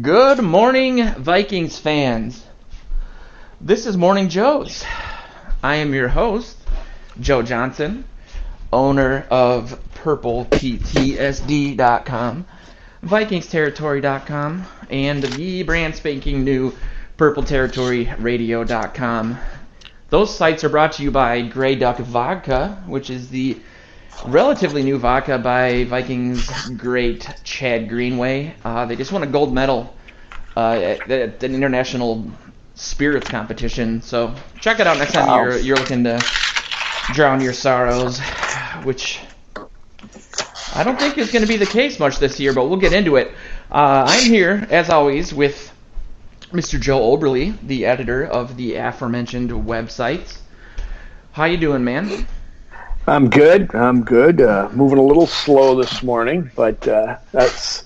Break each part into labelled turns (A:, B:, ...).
A: Good morning, Vikings fans. This is Morning Joe's. I am your host, Joe Johnson, owner of PurplePTSD.com, VikingsTerritory.com, and the brand spanking new PurpleTerritoryRadio.com. Those sites are brought to you by Grey Duck Vodka, which is the relatively new vodka by Vikings great Chad Greenway. They just won a gold medal at an international spirits competition. So check it out next time you're looking to drown your sorrows, which I don't think is going to be the case much this year, but we'll get into it. I'm here, as always, with Mr. Joe Oberly, the editor of the aforementioned websites. How you doing, man?
B: I'm good. Moving a little slow this morning, but that's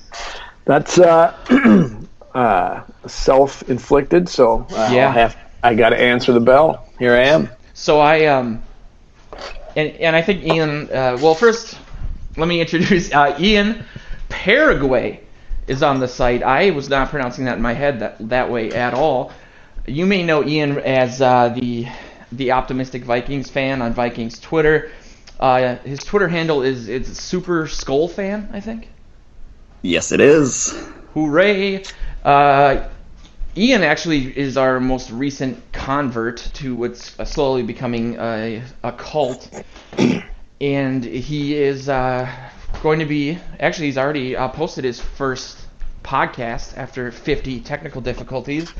B: self-inflicted. So I got to answer the bell. Here I am.
A: So and I think Ian. Well, first let me introduce Ian Parrague is on the site. I was not pronouncing that in my head that way at all. You may know Ian as the optimistic Vikings fan on Vikings Twitter. His Twitter handle is Super Skol Fan, I think.
C: Yes, it is.
A: Hooray! Ian actually is our most recent convert to what's slowly becoming a cult, and he is going to be. Actually, he's already posted his first podcast after 50 technical difficulties,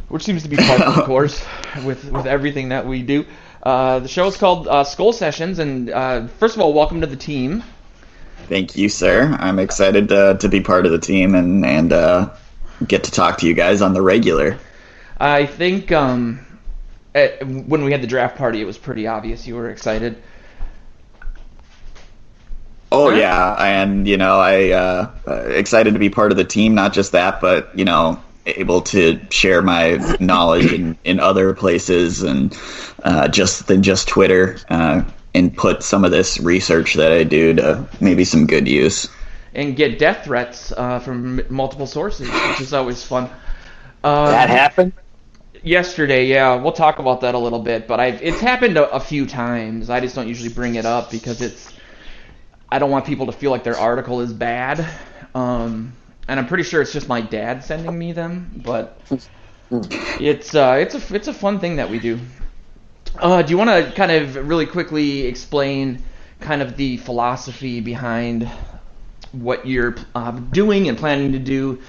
A: which seems to be part of the course with everything that we do. The show is called Skol Sessions, and first of all, welcome to the team.
C: Thank you, sir. I'm excited to be part of the team and get to talk to you guys on the regular.
A: I think when we had the draft party, it was pretty obvious you were excited.
C: Oh, yeah, and, I excited to be part of the team, not just that, but, able to share my knowledge in other places and just Twitter and put some of this research that I do to maybe some good use.
A: And get death threats from multiple sources, which is always fun.
B: That happened?
A: Yesterday, yeah. We'll talk about that a little bit, but it's happened a few times. I just don't usually bring it up because I don't want people to feel like their article is bad. And I'm pretty sure it's just my dad sending me them, but it's a fun thing that we do. Do you want to kind of really quickly explain kind of the philosophy behind what you're doing and planning to do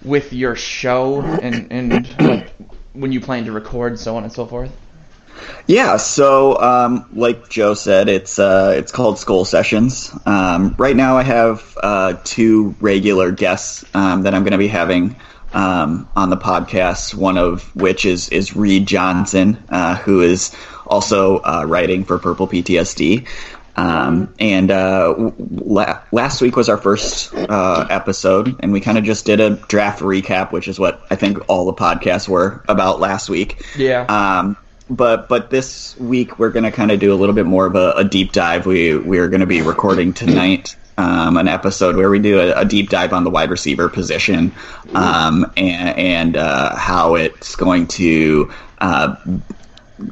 A: with your show and like when you plan to record, so on and so forth?
C: Yeah, so like Joe said, it's called Skol Sessions. Right now I have two regular guests that I'm going to be having on the podcast, one of which is Reed Johnson, who is also writing for Purple PTSD. Last week was our first episode, and we kind of just did a draft recap, which is what I think all the podcasts were about last week.
A: Yeah.
C: But this week we're going to kind of do a little bit more of a deep dive. We're going to be recording tonight an episode where we do a deep dive on the wide receiver position and how it's going to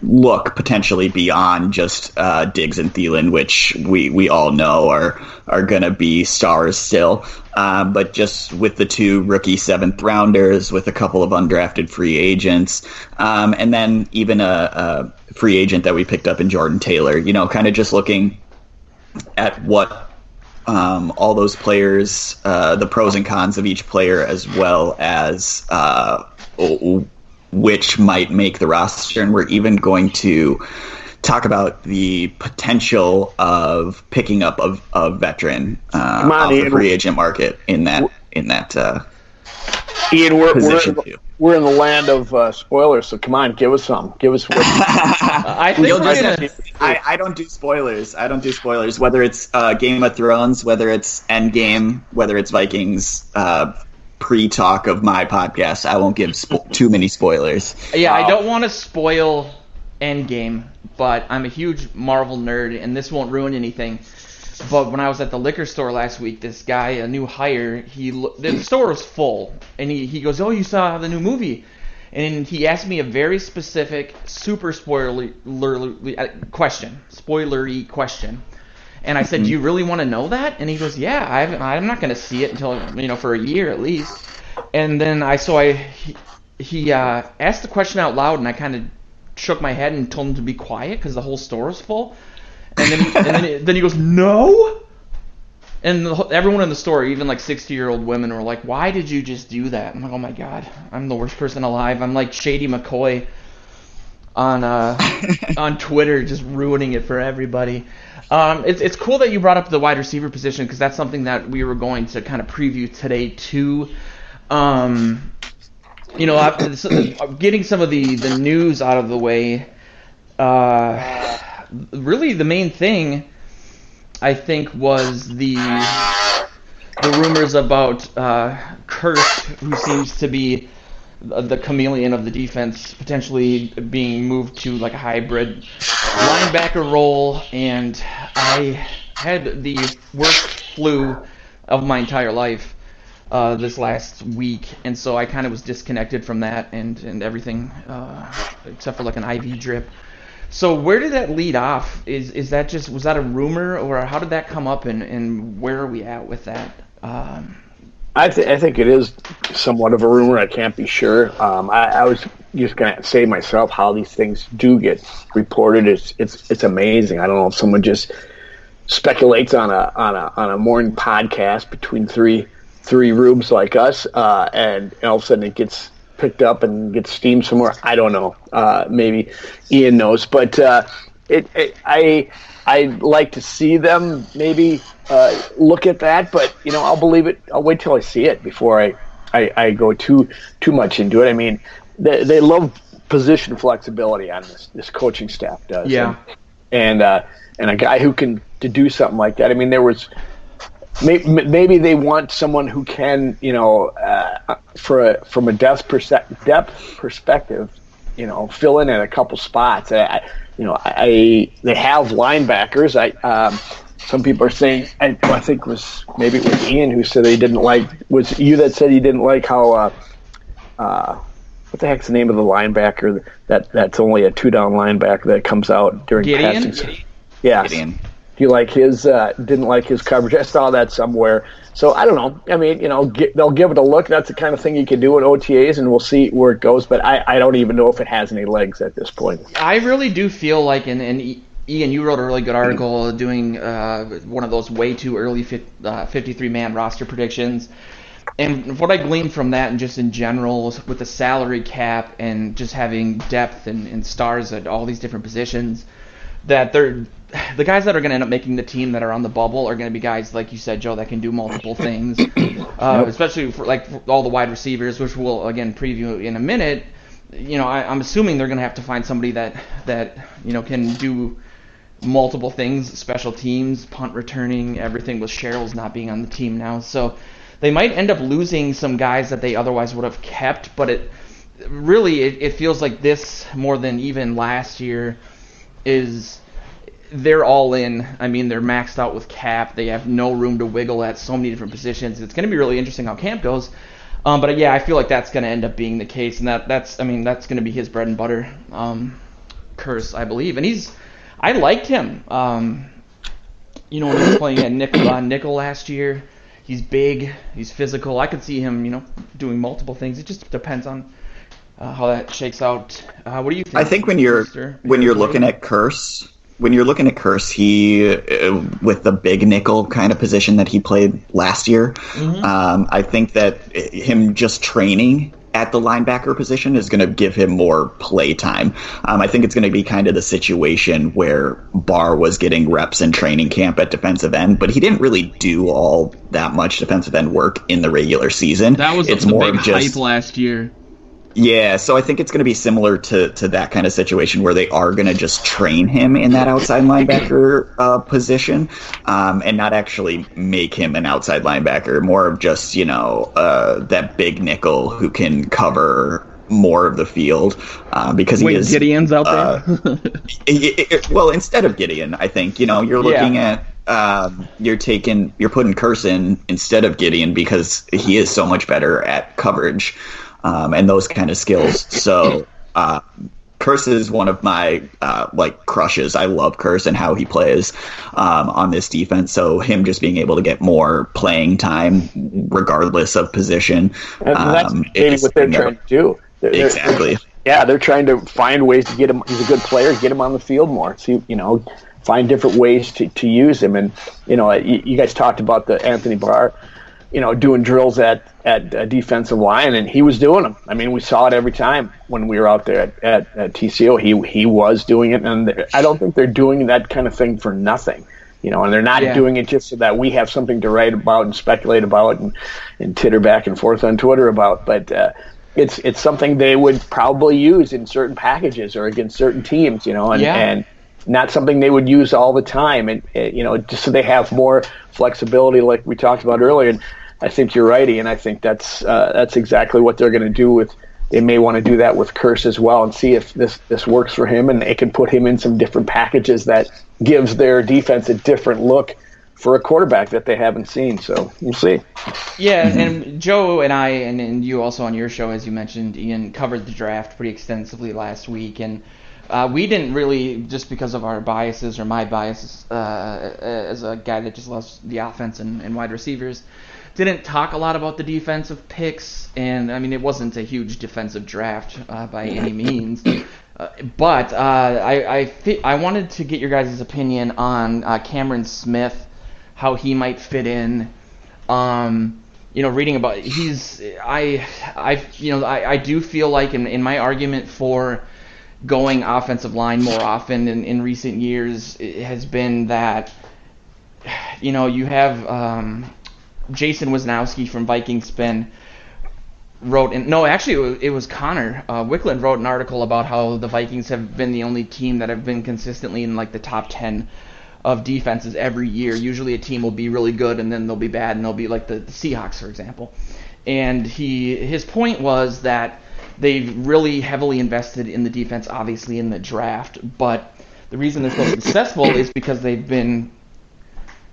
C: look potentially beyond just Diggs and Thielen, which we all know are going to be stars still. But just with the two rookie 7th rounders, with a couple of undrafted free agents, and then even a free agent that we picked up in Jordan Taylor, kind of just looking at what all those players, the pros and cons of each player, as well as which might make the roster. And we're even going to talk about the potential of picking up a veteran off the free agent market in that
B: Ian, we're in the land of spoilers, so come on, give us some. Give us what.
C: I don't do spoilers. Whether it's Game of Thrones, whether it's Endgame, whether it's Vikings pre-talk of my podcast, I won't give too many spoilers.
A: Yeah, I don't want to spoil Endgame, but I'm a huge Marvel nerd, and this won't ruin anything. But when I was at the liquor store last week, this guy, a new hire, the store was full, and he goes, "Oh, you saw the new movie?" And he asked me a very specific, super spoilery question. And I said, "Do you really want to know that?" And he goes, "Yeah, I'm not going to see it until for a year at least." And then he asked the question out loud, and I kind of shook my head and told him to be quiet because the whole store was full. And then he goes, "No." And everyone in the store, even like 60-year-old women, were like, "Why did you just do that?" I'm like, "Oh my God, I'm the worst person alive. I'm like Shady McCoy on Twitter, just ruining it for everybody." It's cool that you brought up the wide receiver position because that's something that we were going to kind of preview today too. Getting some of the news out of the way. Really, the main thing I think was the rumors about Kurtz, who seems to be the chameleon of the defense, potentially being moved to like a hybrid linebacker role. And I had the worst flu of my entire life this last week, and so I kind of was disconnected from that and everything except for like an IV drip. So where did that lead off? Was that a rumor, or how did that come up, and where are we at with that?
B: I think it is somewhat of a rumor. I can't be sure. I was just going to say myself how these things do get reported. It's amazing. I don't know if someone just speculates on a morning podcast between three rubes like us, and all of a sudden it gets picked up and gets steamed somewhere. I don't know. Maybe Ian knows, but I like to see them maybe look at that. But I'll believe it. I'll wait till I see it before I go too much into it. I mean, they love position flexibility on this coaching staff does.
A: Yeah,
B: and a guy who can to do something like that. I mean, there was. Maybe they want someone who can, from a depth perspective, fill in at a couple spots. They have linebackers. Some people are saying, I think it was Ian who said he didn't like. Was you that said he didn't like how? What the heck's the name of the linebacker that's only a 2-down linebacker that comes out during
A: Gideon?
B: passing? Yeah.
C: Gideon.
B: Do you like his? Didn't like his coverage. I saw that somewhere. So I don't know. I mean, they'll give it a look. That's the kind of thing you can do at OTAs, and we'll see where it goes. But I don't even know if it has any legs at this point.
A: I really do feel like, and Ian, you wrote a really good article doing one of those way too early 53-man roster predictions. And what I gleaned from that, and just in general, with the salary cap and just having depth and stars at all these different positions, that the guys that are going to end up making the team that are on the bubble are going to be guys, like you said, Joe, that can do multiple things, especially for all the wide receivers, which we'll, again, preview in a minute. I'm assuming they're going to have to find somebody that can do multiple things, special teams, punt returning, everything, with Cheryl's not being on the team now. So they might end up losing some guys that they otherwise would have kept, but it feels like this, more than even last year, is they're all in. I mean, they're maxed out with cap. They have no room to wiggle at so many different positions. It's going to be really interesting how camp goes. But yeah, I feel like that's going to end up being the case, and that's going to be his bread and butter. Curse, I believe, and I liked him. When he was playing at nickel last year, he's big, he's physical. I could see him, doing multiple things. It just depends on how that shakes out. What do you think?
C: I think when you're looking at Curse, he with the big nickel kind of position that he played last year. Mm-hmm. I think that him just training at the linebacker position is going to give him more play time. I think it's going to be kind of the situation where Barr was getting reps in training camp at defensive end, but he didn't really do all that much defensive end work in the regular season.
A: That was the big hype last year.
C: Yeah, so I think it's going to be similar to that kind of situation where they are going to just train him in that outside linebacker position and not actually make him an outside linebacker, more of just, that big nickel who can cover more of the field because he is...
A: Gideon's out there?
C: Well, instead of Gideon, I think, you're looking at you're putting Curse in instead of Gideon because he is so much better at coverage and those kind of skills. So Curse is one of my crushes. I love Curse and how he plays on this defense. So him just being able to get more playing time regardless of position.
B: And that's maybe what they're trying to do.
C: Exactly.
B: They're trying to find ways to get him. He's a good player. Get him on the field more. See, find different ways to use him. And you guys talked about the Anthony Barr, doing drills at defensive line, and he was doing them. I mean, we saw it every time when we were out there at TCO. He was doing it, and I don't think they're doing that kind of thing for nothing. And they're not doing it just so that we have something to write about and speculate about and titter back and forth on Twitter about. But it's something they would probably use in certain packages or against certain teams, and not something they would use all the time. And, just so they have more flexibility like we talked about earlier. And I think you're right, Ian. I think that's exactly what they're going to do with. They may want to do that with Curse as well and see if this works for him, and they can put him in some different packages that gives their defense a different look for a quarterback that they haven't seen. So we'll see.
A: Yeah, and Joe and I, and you also on your show, as you mentioned, Ian, covered the draft pretty extensively last week, and we didn't really, just because of our biases or my biases as a guy that just loves the offense and wide receivers, didn't talk a lot about the defensive picks. And I mean, it wasn't a huge defensive draft by any means. But I wanted to get your guys' opinion on Cameron Smith, how he might fit in. Reading about I do feel like in my argument for going offensive line more often in recent years, it has been that you have Jason Wisnowski from Vikings Spin it was Connor Wickland wrote an article about how the Vikings have been the only team that have been consistently in like the top 10 of defenses every year. Usually a team will be really good and then they'll be bad, and they'll be like the Seahawks, for example. And his point was that they've really heavily invested in the defense, obviously, in the draft, but the reason they're so successful is because they've been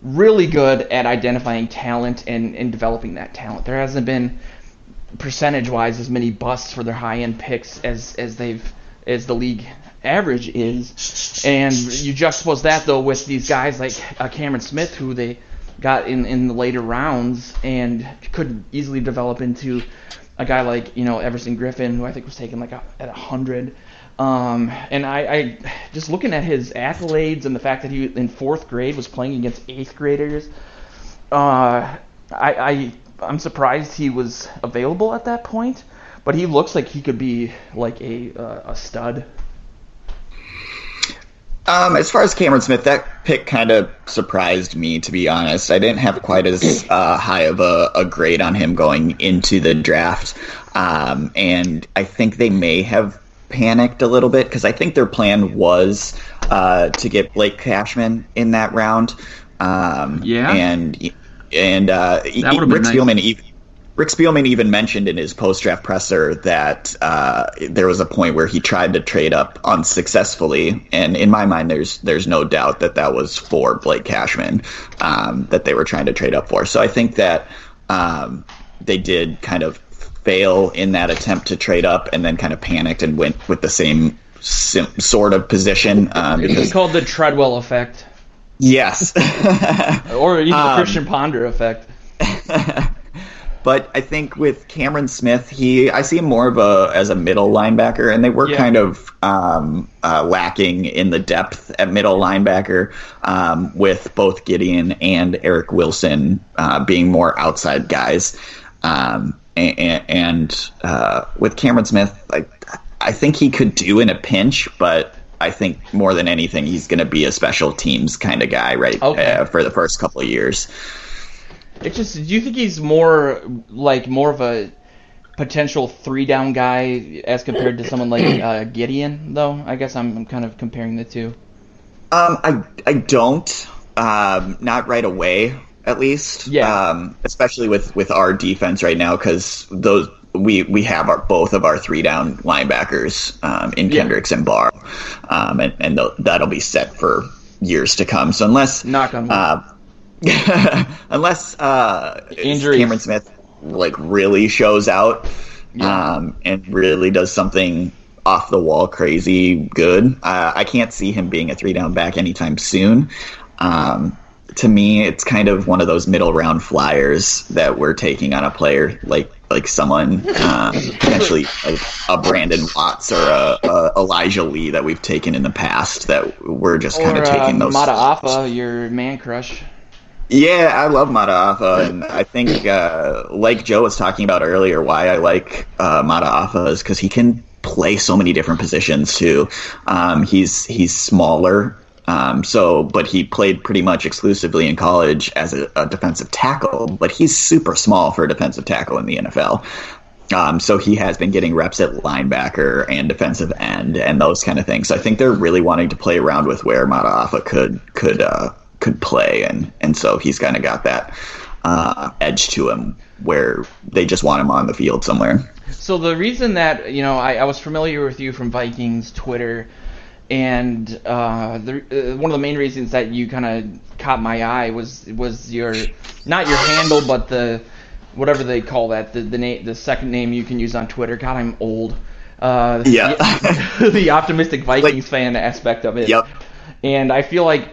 A: really good at identifying talent and developing that talent. There hasn't been, percentage-wise, as many busts for their high-end picks as the league average is. And you juxtapose that, though, with these guys like Cameron Smith, who they got in the later rounds and could easily develop into a guy like Everson Griffin, who I think was taken like at 100. And I just looking at his accolades and the fact that he in 4th grade was playing against 8th graders, I'm surprised he was available at that point. But he looks like he could be like a stud.
C: As far as Cameron Smith, that pick kind of surprised me, to be honest. I didn't have quite as high of a grade on him going into the draft. And I think they may have panicked a little bit, because I think their plan was to get Blake Cashman in that round. And Rick Spielman even mentioned in his post-draft presser that there was a point where he tried to trade up unsuccessfully, and in my mind, there's no doubt that was for Blake Cashman that they were trying to trade up for. So I think that they did kind of fail in that attempt to trade up, and then kind of panicked and went with the same sort of position.
A: It's called the Treadwell effect.
C: Yes.
A: Or even the Christian Ponder effect.
C: But I think with Cameron Smith, I see him more as a middle linebacker, and they were kind of lacking in the depth at middle linebacker, with both Gideon and Eric Wilson being more outside guys. And with Cameron Smith, I think he could do in a pinch, but I think more than anything, he's going to be a special teams kind of guy, for the first couple of years.
A: It's just, do you think he's more of a potential 3-down guy as compared to someone like Gideon, though? I guess I'm kind of comparing the two.
C: I don't, not right away, at least. Yeah. Especially with our defense right now, because we have both of our 3-down linebackers in Kendricks and Barr, and that'll be set for years to come. So unless
A: knock on wood.
C: unless
A: Injuries.
C: Cameron Smith like really shows out and really does something off the wall crazy good, I can't see him being a 3-down back anytime soon. To me, it's kind of one of those middle round flyers that we're taking on a player like someone potentially like a Brandon Watts or a Elijah Lee that we've taken in the past, that we're just kind of taking those.
A: Mata Afa, your man crush.
C: Yeah, I love Mata Afa, and I think like Joe was talking about earlier, why I like Mata Afa is because he can play so many different positions too. He's smaller. But he played pretty much exclusively in college as a defensive tackle, but he's super small for a defensive tackle in the NFL. So he has been getting reps at linebacker and defensive end and those kind of things. So I think they're really wanting to play around with where Mata Afa could play, and so he's kind of got that edge to him where they just want him on the field somewhere.
A: So the reason that I was familiar with you from Vikings Twitter. And one of the main reasons that you kind of caught my eye was your, not your handle, but the whatever they call that, the second name you can use on Twitter. God, I'm old. The optimistic Vikings fan aspect of it.
C: Yep.
A: And I feel like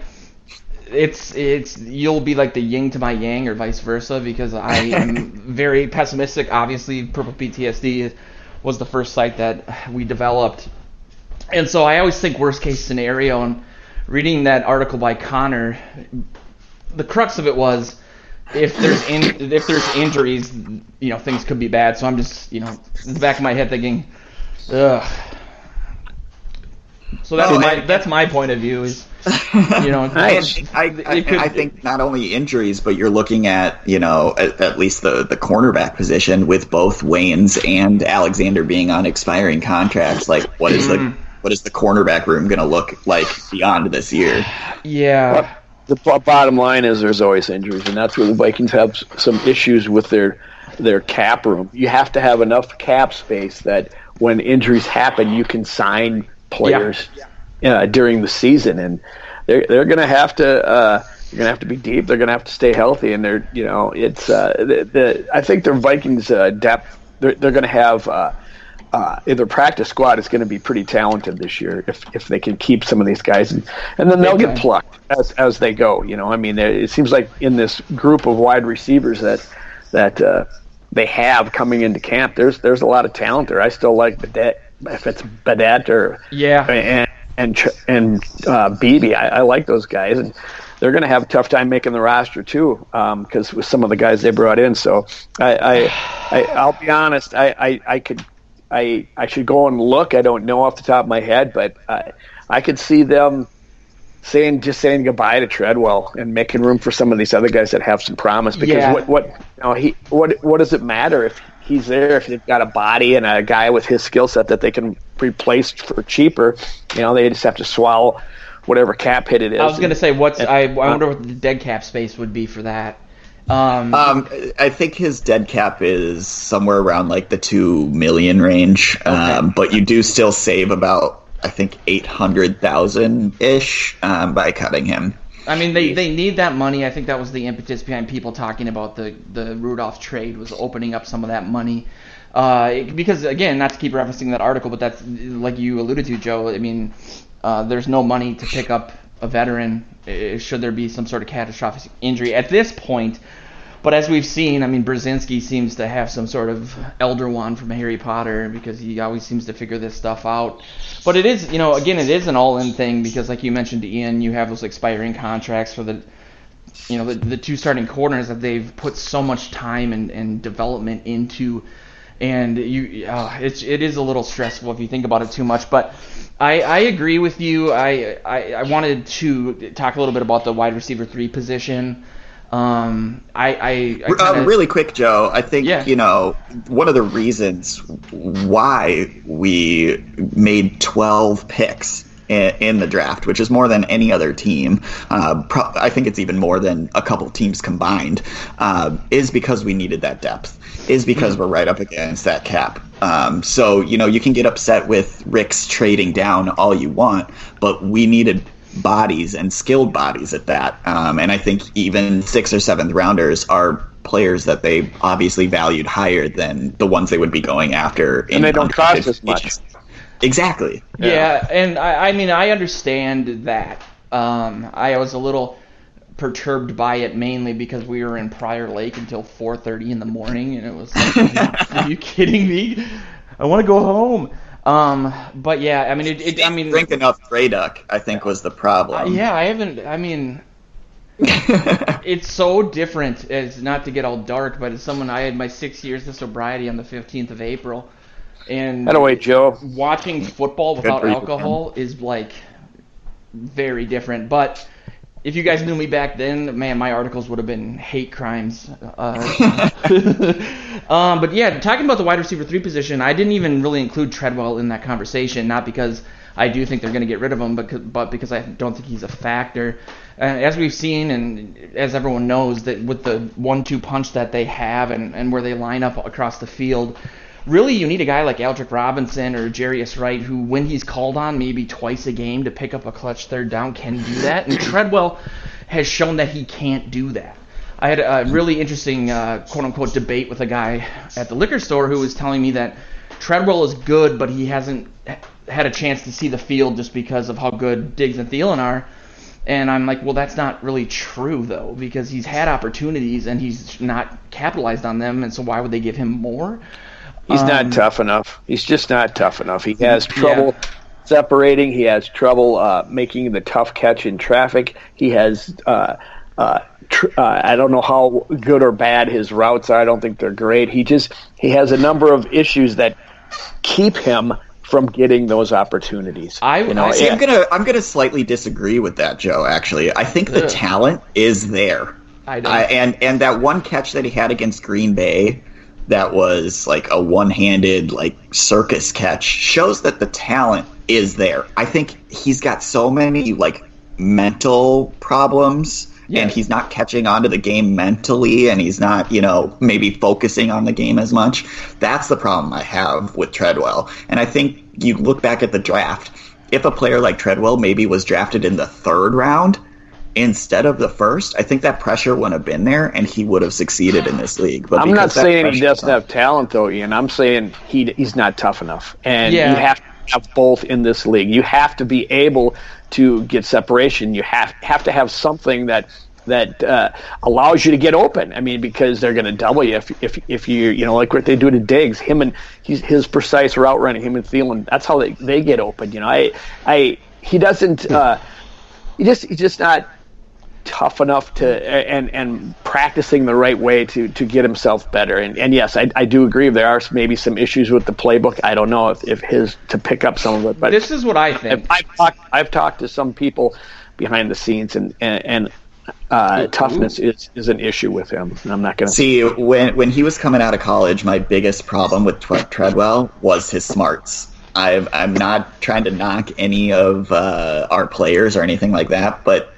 A: it's you'll be like the yin to my yang or vice versa, because I am very pessimistic. Obviously, Purple PTSD was the first site that we developed. And so I always think worst case scenario, and reading that article by Connor, the crux of it was if there's injuries, things could be bad. So I'm just, in the back of my head thinking, ugh. So that's my point of view is,
C: I think not only injuries, but you're looking at, at least the cornerback position with both Waynes and Alexander being on expiring contracts. Like, what is the cornerback room going to look like beyond this year?
A: Yeah.
B: The bottom line is there's always injuries, and that's where the Vikings have some issues with their cap room. You have to have enough cap space that when injuries happen, you can sign players during the season, and they're going to have to. You're going to have to be deep. They're going to have to stay healthy, and I think their Vikings depth. They're going to have. Their practice squad is going to be pretty talented this year if they can keep some of these guys, and then they'll get plucked as they go. It seems like in this group of wide receivers that they have coming into camp, there's a lot of talent there. I still like Badet, if it's Badet or and Beebe. I like those guys, and they're going to have a tough time making the roster too, because with some of the guys they brought in. So I'll be honest, I should go and look. I don't know off the top of my head, but I could see them saying goodbye to Treadwell and making room for some of these other guys that have some promise. Because what does it matter if he's there, if they've got a body and a guy with his skill set that they can replace for cheaper? They just have to swallow whatever cap hit it is.
A: I was going to say, I wonder what the dead cap space would be for that.
C: I think his dead cap is somewhere around like the $2 million range, but you do still save about, I think, $800,000 ish by cutting him.
A: I mean, they need that money. I think that was the impetus behind people talking about the Rudolph trade, was opening up some of that money. Because again, not to keep referencing that article, but that's like you alluded to, Joe. I mean, there's no money to pick up a veteran should there be some sort of catastrophic injury at this point. But as we've seen, I mean, Brzezinski seems to have some sort of elder wand from Harry Potter, because he always seems to figure this stuff out. But it is, again, it is an all-in thing, because like you mentioned, Ian, you have those expiring contracts for the two starting corners that they've put so much time and development into, and it is a little stressful if you think about it too much. But I agree with you. I wanted to talk a little bit about the wide receiver 3 position.
C: Really quick, Joe. I think one of the reasons why we made 12 picks in the draft, which is more than any other team. I think it's even more than a couple teams combined. Is because we needed that depth. Is because we're right up against that cap. So you can get upset with Rick's trading down all you want, but we needed bodies and skilled bodies at that. And I think even 6th or 7th rounders are players that they obviously valued higher than the ones they would be going after.
B: And they don't cost as much.
C: Exactly.
A: Yeah, and I mean, I understand that. I was a little perturbed by it mainly because we were in Prior Lake until 4:30 in the morning, and it was like, are you kidding me? I want to go home. But yeah, I mean,
C: drink enough Grey Duck, I think, was the problem.
A: Yeah, I haven't. I mean, it's so different. As not to get all dark, but as someone, I had my 6 years of sobriety on the 15th of April, and
B: anyway, Joe,
A: watching football without alcohol is like very different. But if you guys knew me back then, man, my articles would have been hate crimes. But yeah, talking about the wide receiver 3 position, I didn't even really include Treadwell in that conversation, not because I do think they're going to get rid of him, but because I don't think he's a factor. As we've seen, and as everyone knows, that with the 1-2 punch that they have and where they line up across the field, really you need a guy like Aldrick Robinson or Jarius Wright who, when he's called on maybe twice a game to pick up a clutch third down, can do that. And Treadwell has shown that he can't do that. I had a really interesting quote-unquote debate with a guy at the liquor store who was telling me that Treadwell is good, but he hasn't had a chance to see the field just because of how good Diggs and Thielen are. And I'm like, well, that's not really true, though, because he's had opportunities and he's not capitalized on them, and so why would they give him more?
B: He's not tough enough. He's just not tough enough. He has trouble separating. He has trouble making the tough catch in traffic. He has I don't know how good or bad his routes are. I don't think they're great. He has a number of issues that keep him from getting those opportunities.
C: I'm gonna slightly disagree with that, Joe. Actually, I think the talent is there. And that one catch that he had against Green Bay, that was like a one-handed like circus catch, shows that the talent is there. I think he's got so many like mental problems. Yeah. And he's not catching on to the game mentally, and he's not, maybe focusing on the game as much. That's the problem I have with Treadwell. And I think you look back at the draft, if a player like Treadwell maybe was drafted in the 3rd round instead of the 1st, I think that pressure wouldn't have been there, and he would have succeeded in this league. But
B: I'm not saying he doesn't have talent, though, Ian. I'm saying he's not tough enough. And you have to have both in this league. You have to be able to get separation. You have to have something that allows you to get open. I mean, because they're going to double you if you like what they do to Diggs. His precise route running, him and Thielen. That's how they get open. He doesn't. He's just not tough enough to and practicing the right way to get himself better. And yes, I do agree. There are maybe some issues with the playbook. I don't know if his to pick up some of it. But
A: this is what I think.
B: I've talked to some people behind the scenes, and toughness is an issue with him. And I'm not going to
C: see when he was coming out of college. My biggest problem with Treadwell was his smarts. I'm not trying to knock any of our players or anything like that, but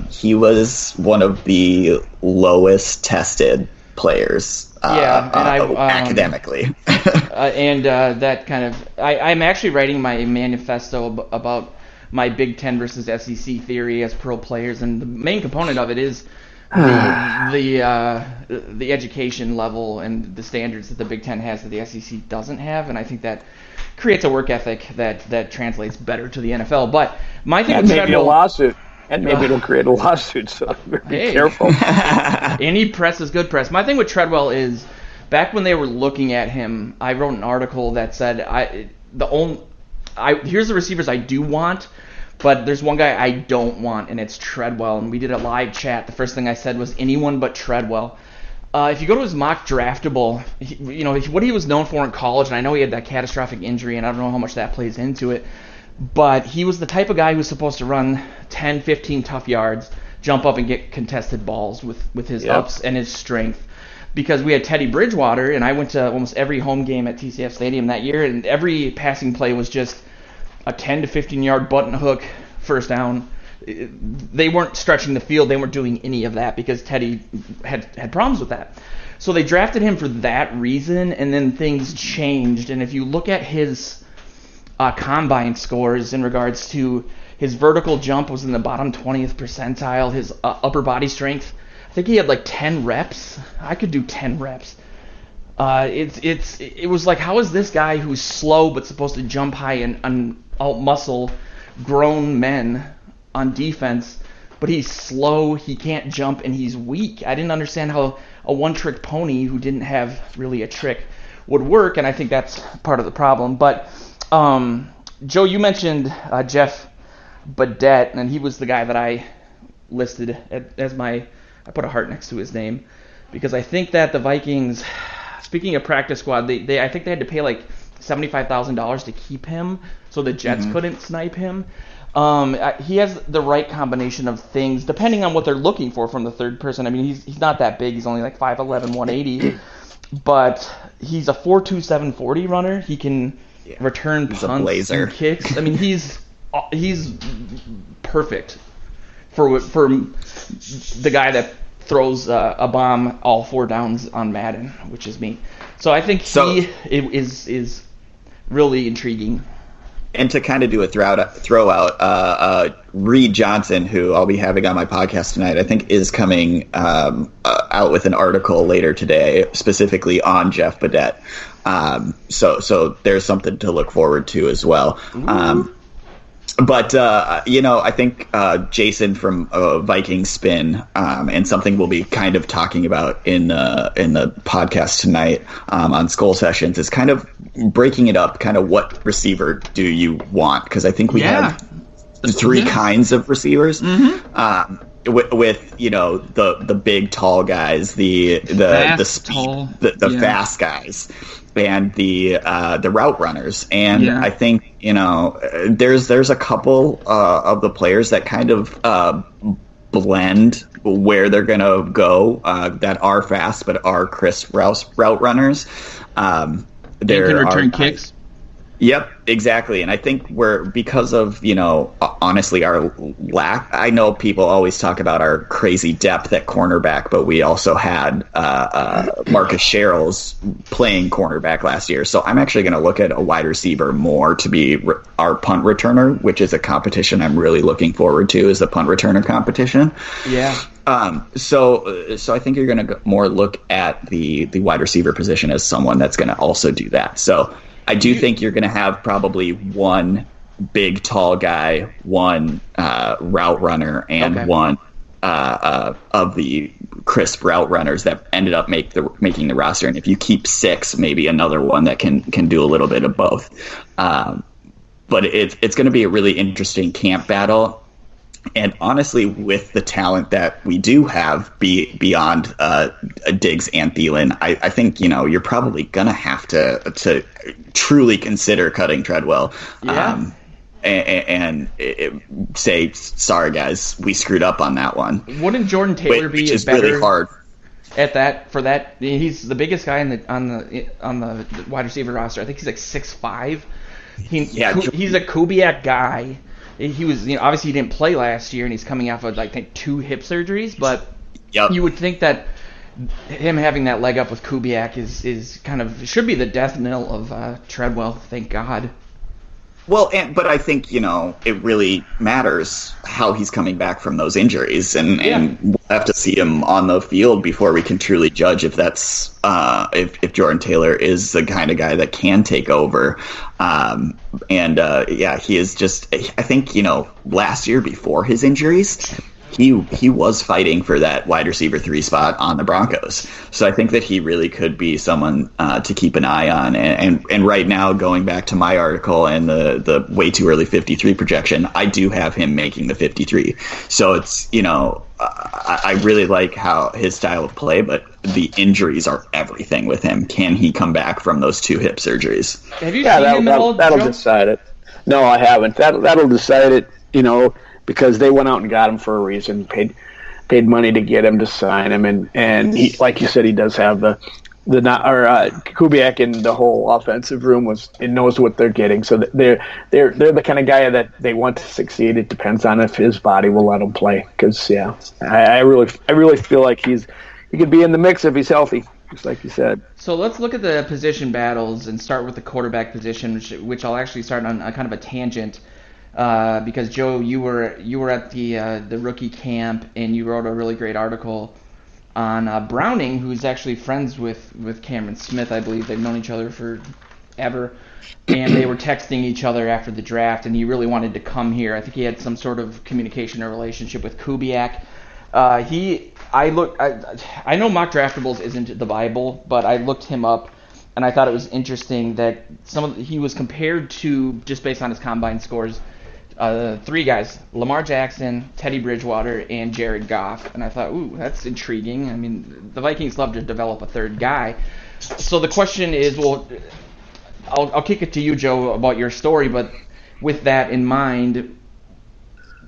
C: he was one of the lowest tested players academically.
A: That kind of I'm actually writing my manifesto about my Big Ten versus SEC theory as pro players, and the main component of it is the education level and the standards that the Big Ten has that the SEC doesn't have, and I think that creates a work ethic that translates better to the NFL. But my thing with
B: maybe a lawsuit. And maybe it'll create a lawsuit, so be careful.
A: Any press is good press. My thing with Treadwell is, back when they were looking at him, I wrote an article that said, here's the receivers I do want, but there's one guy I don't want, and it's Treadwell. And we did a live chat. The first thing I said was anyone but Treadwell. If you go to his mock draftable, what he was known for in college, and I know he had that catastrophic injury, and I don't know how much that plays into it, but he was the type of guy who was supposed to run 10, 15 tough yards, jump up and get contested balls with his ups and his strength. Because we had Teddy Bridgewater, and I went to almost every home game at TCF Stadium that year, and every passing play was just a 10 to 15-yard button hook first down. They weren't stretching the field. They weren't doing any of that because Teddy had problems with that. So they drafted him for that reason, and then things changed. And if you look at his combine scores in regards to His vertical jump was in the bottom 20th percentile. His upper body strength, I think he had like 10 reps. I could do 10 reps. It was like, how is this guy who's slow but supposed to jump high and out-muscle grown men on defense, but he's slow, he can't jump, and he's weak? I didn't understand how a one-trick pony who didn't have really a trick would work, and I think that's part of the problem. But Joe, you mentioned Jeff Badet, and he was the guy that I listed as I put a heart next to his name, because I think that the Vikings, speaking of practice squad, I think they had to pay like $75,000 to keep him, so the Jets couldn't snipe him. He has the right combination of things, depending on what they're looking for from the third person. I mean, he's not that big. He's only like 5'11", 180, but he's a 4.2, 740 runner. He can return punts and kicks. I mean, he's perfect for the guy that throws a bomb all 4 downs on Madden, which is me. So I think he is really intriguing.
C: And to kind of do a throw out, Reed Johnson, who I'll be having on my podcast tonight, I think is coming out with an article later today, specifically on Jeff Badet. So there's something to look forward to as well. But I think Jason from Vikings Spin, and something we'll be kind of talking about in the podcast tonight on Skol Sessions, is kind of breaking it up. Kind of what receiver do you want? Because I think we have 3 kinds of receivers. With the big tall guys, the speed, the fast guys, and the route runners. And I think there's a couple of the players that kind of blend where they're gonna go, that are fast but are crisp route runners.
A: They can return kicks.
C: Yep, exactly. And I think because of, honestly, our lack, I know people always talk about our crazy depth at cornerback, but we also had Marcus Sherrills playing cornerback last year. So I'm actually going to look at a wide receiver more to be our punt returner, which is a competition I'm really looking forward to, is the punt returner competition.
A: Yeah.
C: So I think you're going to more look at the wide receiver position as someone that's going to also do that. So I do think you're going to have probably one big tall guy, one route runner, and one of the crisp route runners that ended up making the roster. And if you keep 6, maybe another one that can do a little bit of both. But it's going to be a really interesting camp battle. And honestly, with the talent that we do have beyond Diggs and Thielen, I think you're probably gonna have to truly consider cutting Treadwell, and say, sorry guys, we screwed up on that one.
A: Wouldn't Jordan Taylor be
C: which is
A: better
C: really hard
A: at that? For that, he's the biggest guy on the wide receiver roster. I think he's like 6'5". He's a Kubiak guy. He was, obviously he didn't play last year, and he's coming off of, I think, 2 hip surgeries. But you would think that him having that leg up with Kubiak is kind of should be the death knell of Treadwell. Thank God.
C: Well, but I think it really matters how he's coming back from those injuries, and we'll have to see him on the field before we can truly judge if that's if Jordan Taylor is the kind of guy that can take over. He is just. I think last year before his injuries, he was fighting for that wide receiver 3 spot on the Broncos. So I think that he really could be someone to keep an eye on. And right now, going back to my article and the way too early 53 projection, I do have him making the 53. So it's, I really like how his style of play, but the injuries are everything with him. Can he come back from those 2 hip surgeries?
A: Have you seen him at all,
B: that'll decide it. No, I haven't. That'll decide it, because they went out and got him for a reason, paid money to get him, to sign him, and he, like you said, he does have Kubiak in the whole offensive room knows what they're getting. So they're the kind of guy that they want to succeed. It depends on if his body will let him play. Because I really feel like he could be in the mix if he's healthy, just like you said.
A: So let's look at the position battles and start with the quarterback position, which I'll actually start on a kind of a tangent. because Joe, you were at the rookie camp and you wrote a really great article on Browning, who's actually friends with Cameron Smith. I believe they've known each other forever, and they were texting each other after the draft, and he really wanted to come here. I think he had some sort of communication or relationship with Kubiak. I know Mock Draftables isn't the Bible, but I looked him up, and I thought it was interesting that he was compared to, just based on his combine scores, three guys: Lamar Jackson, Teddy Bridgewater, and Jared Goff. And I thought, ooh, that's intriguing. I mean, the Vikings love to develop a third guy. So the question is, well, I'll kick it to you, Joe, about your story, but with that in mind,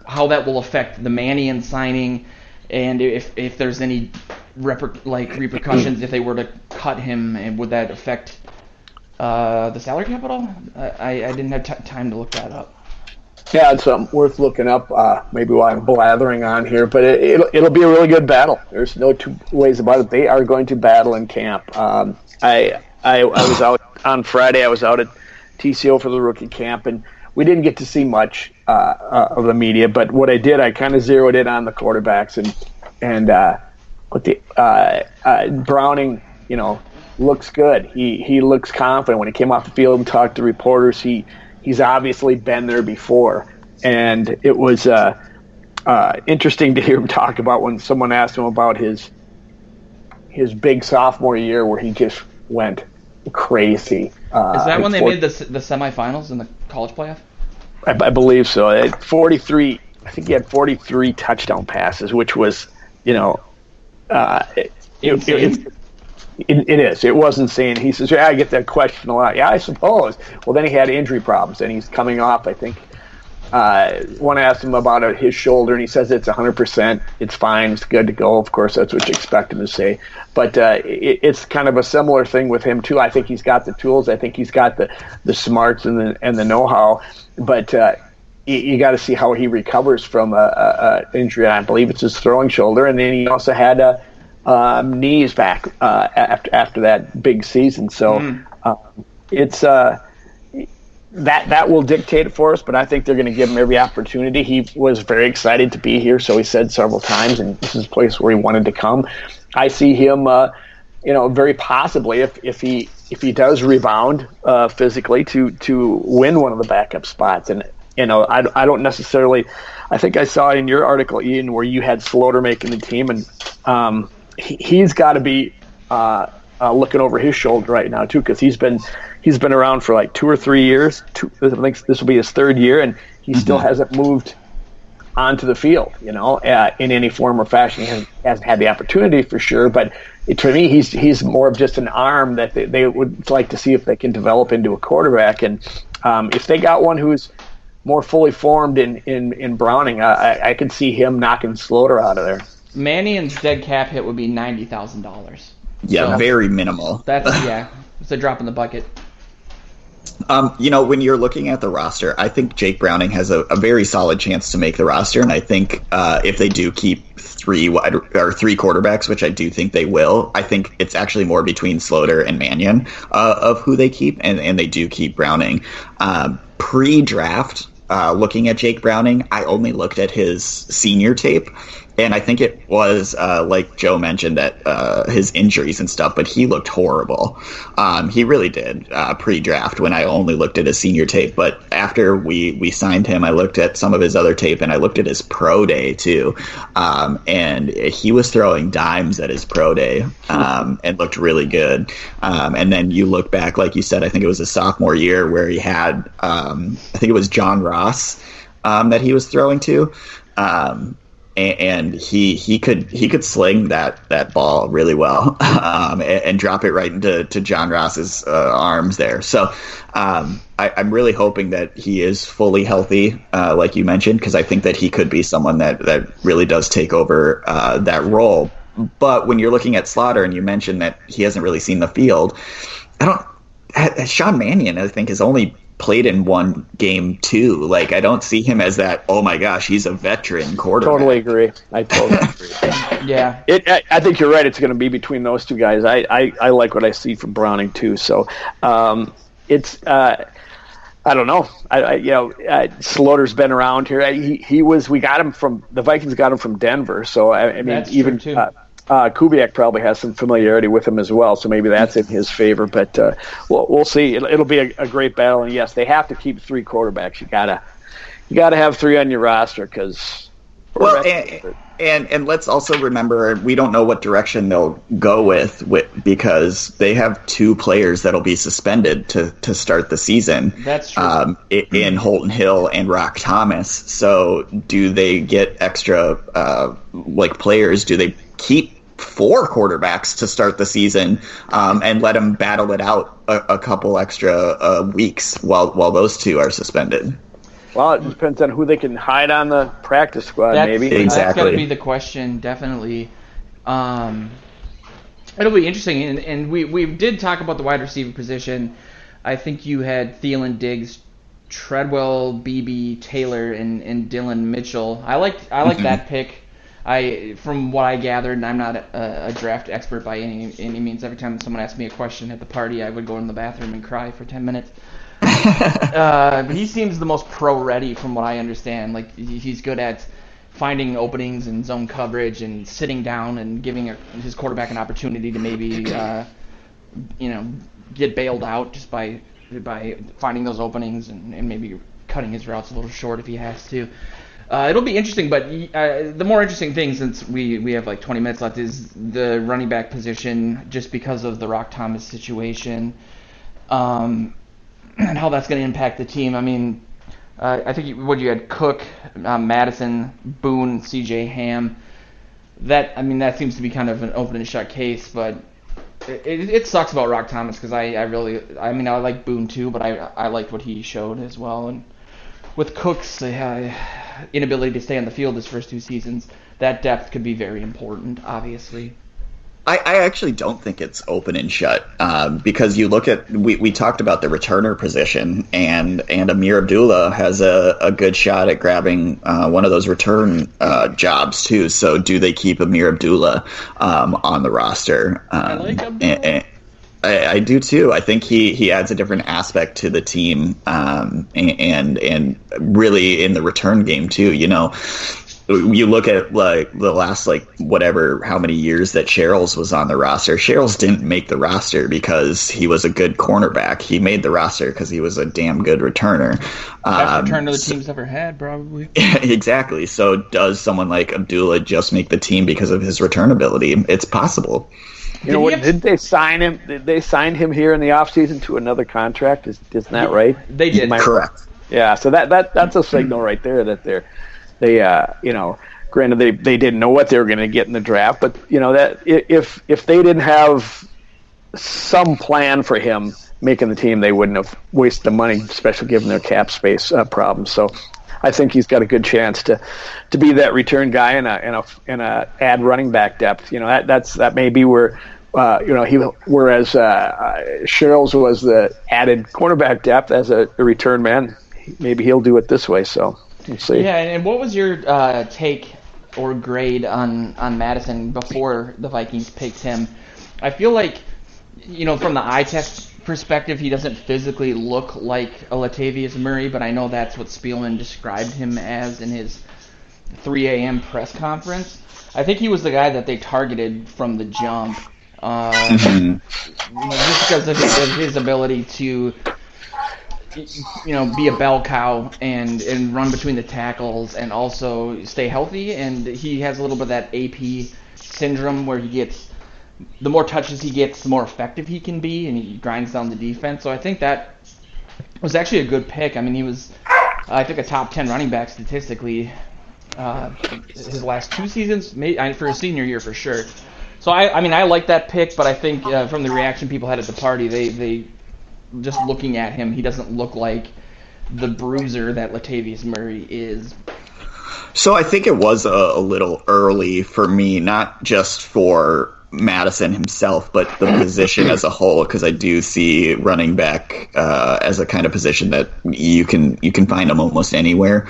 A: how that will affect the Mannion signing, and if there's any repercussions if they were to cut him, and would that affect the salary capital? I didn't have time to look that up.
B: Yeah, it's worth looking up, maybe while I'm blathering on here, but it'll be a really good battle. There's no two ways about it. They are going to battle in camp. I was out on Friday. I was out at TCO for the rookie camp, and we didn't get to see much of the media, but what I did, I kind of zeroed in on the quarterbacks, and with the Browning, looks good. He looks confident when he came off the field and talked to reporters. He's obviously been there before, and it was interesting to hear him talk about when someone asked him about his big sophomore year where he just went crazy.
A: Is that when they made the semifinals in the college playoff?
B: I believe so. At 43, I think he had 43 touchdown passes, which was, it is. It was insane. He says, I get that question a lot. Yeah, I suppose. Well, then he had injury problems, and he's coming off, I think. One asked him about his shoulder, and he says it's 100%. It's fine. It's good to go. Of course, that's what you expect him to say. But it's kind of a similar thing with him, too. I think he's got the tools. I think he's got the smarts and the know-how. But you got to see how he recovers from an injury. I believe it's his throwing shoulder. And then he also had knees back after that big season. So it's that will dictate it for us, but I think they're going to give him every opportunity. He was very excited to be here, so he said several times, and this is a place where he wanted to come. I see him, very possibly if he does rebound physically to win one of the backup spots. And I don't necessarily. I think I saw in your article, Ian, where you had Slaughter making the team, and he's got to be looking over his shoulder right now too, because he's been around for like 2 or 3 years. I think this will be his third year, and he still hasn't moved onto the field, in any form or fashion. He hasn't had the opportunity for sure, but to me, he's more of just an arm that they would like to see if they can develop into a quarterback. And if they got one who's more fully formed in Browning, I could see him knocking Slaughter out of there.
A: Mannion's dead cap hit would be $90,000.
C: Yeah, so, very minimal.
A: It's a drop in the bucket.
C: When you're looking at the roster, I think Jake Browning has a very solid chance to make the roster, and I think if they do keep three quarterbacks, which I do think they will, I think it's actually more between Slaughter and Mannion of who they keep, and they do keep Browning. Pre-draft, looking at Jake Browning, I only looked at his senior tape. And I think it was, like Joe mentioned, that his injuries and stuff, but he looked horrible. He really did pre-draft when I only looked at his senior tape. But after we signed him, I looked at some of his other tape, and I looked at his pro day, too. And he was throwing dimes at his pro day and looked really good. And then you look back, like you said, I think it was his sophomore year where he had, I think it was John Ross that he was throwing to. And he could sling that ball really well and drop it right into John Ross's arms there. So I'm really hoping that he is fully healthy, like you mentioned, because I think that he could be someone that really does take over that role. But when you're looking at Slaughter and you mentioned that he hasn't really seen the field, Sean Mannion, I think, has only played in one game too. Like, I don't see him as that, oh my gosh, he's a veteran quarterback.
B: Totally agree. I totally agree.
A: Yeah.
B: I think you're right. It's going to be between those two guys. I like what I see from Browning too. So it's I don't know. Slaughter's been around here. We got him from the Vikings. Got him from Denver. So I mean,
A: That's
B: even
A: true, too.
B: Kubiak probably has some familiarity with him as well. So maybe that's in his favor. But we'll see. It'll be a great battle. And yes, they have to keep 3 quarterbacks. You gotta have 3 on your roster because.
C: Well, and let's also remember we don't know what direction they'll go with because they have 2 players that'll be suspended to start the season.
A: That's true.
C: In Holton Hill and Rock Thomas. So do they get extra players? Do they keep 4 quarterbacks to start the season and let them battle it out a couple extra weeks while those 2 are suspended?
B: Well, it depends on who they can hide on the practice squad, maybe.
C: Exactly.
A: That's got to be the question, definitely. It'll be interesting, and we did talk about the wide receiver position. I think you had Thielen, Diggs, Treadwell, Beebe, Taylor, and Dylan Mitchell. I like that pick. From what I gathered, and I'm not a draft expert by any means. Every time someone asked me a question at the party, I would go in the bathroom and cry for 10 minutes. But he seems the most pro-ready from what I understand. Like, he's good at finding openings and zone coverage and sitting down and giving his quarterback an opportunity to maybe, get bailed out just by finding those openings and maybe cutting his routes a little short if he has to. It'll be interesting, but the more interesting thing, since we have like 20 minutes left, is the running back position, just because of the Rock Thomas situation. And how that's going to impact the team. I mean, I think you had Cook, Madison, Boone, C.J. Ham. That seems to be kind of an open and shut case. But it sucks about Rock Thomas because I like Boone too, but I liked what he showed as well. And with Cook's inability to stay on the field his first 2 seasons, that depth could be very important, obviously.
C: I actually don't think it's open and shut because you look at we talked about the returner position and Amir Abdullah has a good shot at grabbing one of those return jobs too. So do they keep Amir Abdullah on the roster?
A: I like Abdullah.
C: I do too. I think he adds a different aspect to the team and really in the return game too. You look at like the last how many years that Sherrills was on the roster. Sherrills didn't make the roster because he was a good cornerback. He made the roster because he was a damn good returner.
A: Best returner the team's ever had, probably.
C: Exactly. So does someone like Abdullah just make the team because of his return ability? It's possible.
B: Did they sign him? Did they sign him here in the offseason to another contract? Isn't that right?
A: They did.
C: Correct.
B: Yeah. So that's a signal right there that granted they didn't know what they were going to get in the draft, but that if they didn't have some plan for him making the team, they wouldn't have wasted the money, especially given their cap space problems. So I think he's got a good chance to be that return guy and a add running back depth. That may be where whereas Sherrills was the added cornerback depth as a return man. Maybe he'll do it this way. So. Let's see.
A: Yeah, and what was your take or grade on Madison before the Vikings picked him? I feel like, from the eye test perspective, he doesn't physically look like a Latavius Murray, but I know that's what Spielman described him as in his 3 a.m. press conference. I think he was the guy that they targeted from the jump, just because of his ability to be a bell cow and run between the tackles and also stay healthy. And he has a little bit of that AP syndrome where the more touches he gets, the more effective he can be, and he grinds down the defense. So I think that was actually a good pick. I mean, he was, I think, a top 10 running back statistically his last 2 seasons, maybe for his senior year for sure. So I like that pick, but I think from the reaction people had at the party, they just looking at him, he doesn't look like the bruiser that Latavius Murray is.
C: So I think it was a little early for me, not just for Madison himself, but the position as a whole, because I do see running back as a kind of position that you can find them almost anywhere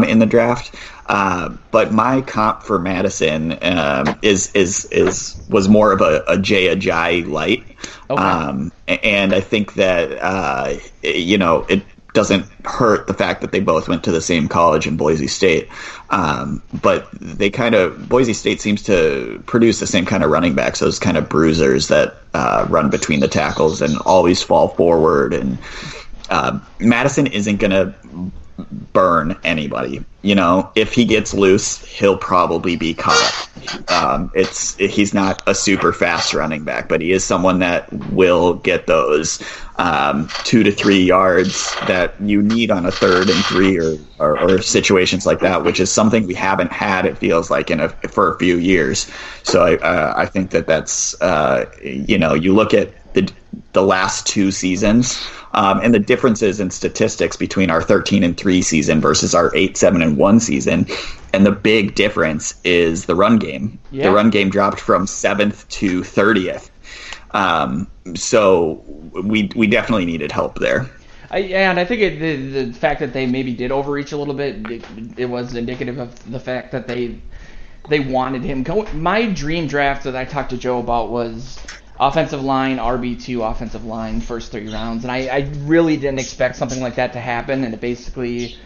C: in the draft. But my comp for Madison was more of a Jay Ajayi light.
A: Okay.
C: And I think that it doesn't hurt the fact that they both went to the same college in Boise State. But Boise State seems to produce the same kind of running backs, those kind of bruisers that run between the tackles and always fall forward. And Madison isn't going to burn anybody. If he gets loose, he'll probably be caught. He's not a super fast running back, but he is someone that will get those 2 to 3 yards that you need on a 3rd and 3 or situations like that, which is something we haven't had, it feels like, for a few years. So I think that's you look at the last 2 seasons. And the differences in statistics between our 13-3 season versus our 8-7-1 season, and the big difference is the run game. Yeah. The run game dropped from 7th to 30th. So we definitely needed help there.
A: And I think the fact that they maybe did overreach a little bit, it was indicative of the fact that they wanted him. My dream draft that I talked to Joe about was offensive line, RB2 offensive line, first 3 rounds. And I really didn't expect something like that to happen, and it basically,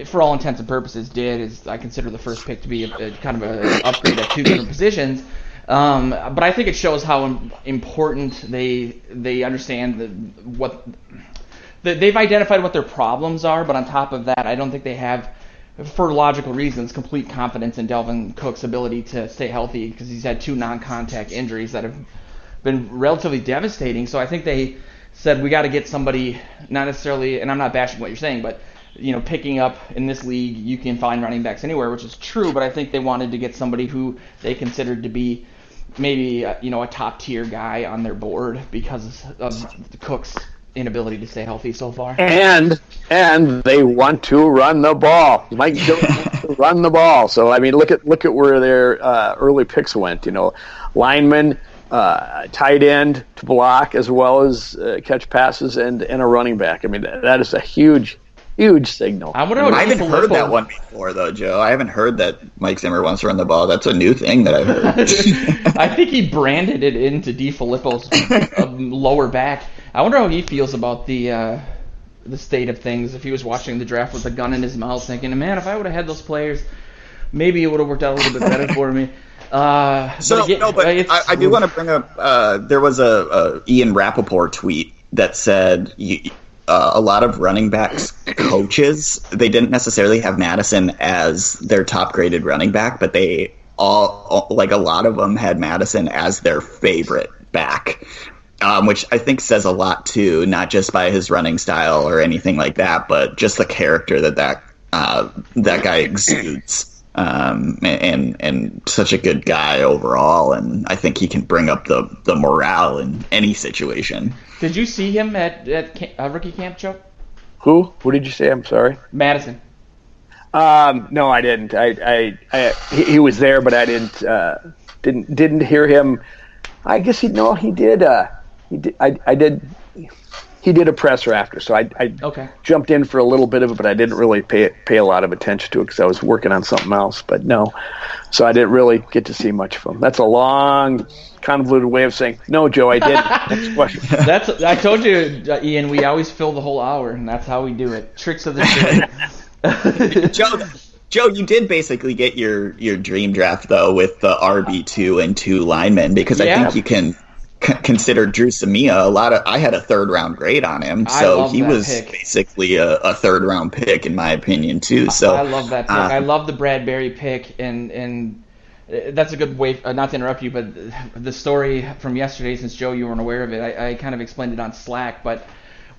A: for all intents and purposes, I consider the first pick to be a kind of an upgrade at 2 different positions. But I think it shows how important they understand they've identified what their problems are, but on top of that, I don't think they have, for logical reasons, complete confidence in Dalvin Cook's ability to stay healthy, because he's had 2 non-contact injuries that have been relatively devastating. So I think they said, we got to get somebody, not necessarily, and I'm not bashing what you're saying, but picking up in this league, you can find running backs anywhere, which is true, but I think they wanted to get somebody who they considered to be maybe a top tier guy on their board because of Cook's inability to stay healthy so far.
B: And they want to run the ball. Mike Jones wants to run the ball. So I mean, look at where their early picks went. Linemen, tight end to block, as well as catch passes, and a running back. I mean, that is a huge signal.
C: I haven't heard that one before, though, Joe. I haven't heard that Mike Zimmer wants to run the ball. That's a new thing that I've heard.
A: I think he branded it into DeFilippo's lower back. I wonder how he feels about the state of things. If he was watching the draft with a gun in his mouth, thinking, "Man, if I would have had those players, maybe it would have worked out a little bit better for me."
C: I do want to bring up. There was a Ian Rappaport tweet that said a lot of running backs coaches, they didn't necessarily have Madison as their top graded running back, but they all, like a lot of them, had Madison as their favorite back. Which I think says a lot too, not just by his running style or anything like that, but just the character that guy exudes, and such a good guy overall. And I think he can bring up the morale in any situation.
A: Did you see him at rookie camp, Joe?
B: Who did you say? I'm sorry.
A: Madison.
B: No, I didn't. He was there, but I didn't hear him. I guess he did. He did a presser after, so I jumped in for a little bit of it, but I didn't really pay a lot of attention to it because I was working on something else. But no, so I didn't really get to see much of him. That's a long, convoluted way of saying no, Joe. I didn't. Next question.
A: I told you, Ian. We always fill the whole hour, and that's how we do it. Tricks of the trade.
C: Joe, you did basically get your dream draft though with the RB2 and 2 linemen, because I think you can consider Drew Samia I had a 3rd round grade on him, so he was basically a 3rd round pick in my opinion too. So
A: I love that pick. I love the Bradbury pick, and that's a good way, not to interrupt you, but the story from yesterday, since Joe, you weren't aware of it, I kind of explained it on Slack, but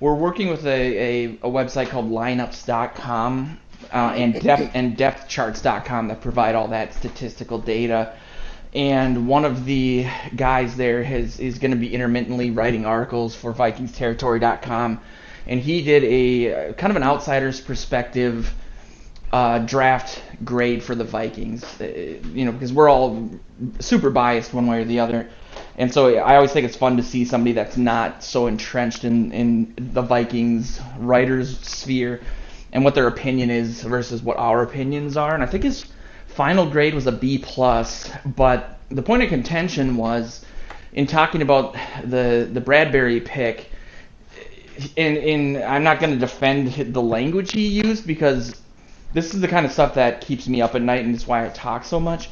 A: we're working with a website called lineups.com and depthcharts.com that provide all that statistical data. And one of the guys there is going to be intermittently writing articles for VikingsTerritory.com, and he did a kind of an outsider's perspective draft grade for the Vikings. Because we're all super biased one way or the other, and so I always think it's fun to see somebody that's not so entrenched in the Vikings writers' sphere and what their opinion is versus what our opinions are. And I think his final grade was a B+, but the point of contention was, in talking about the Bradbury pick, and I'm not going to defend the language he used, because this is the kind of stuff that keeps me up at night, and it's why I talk so much,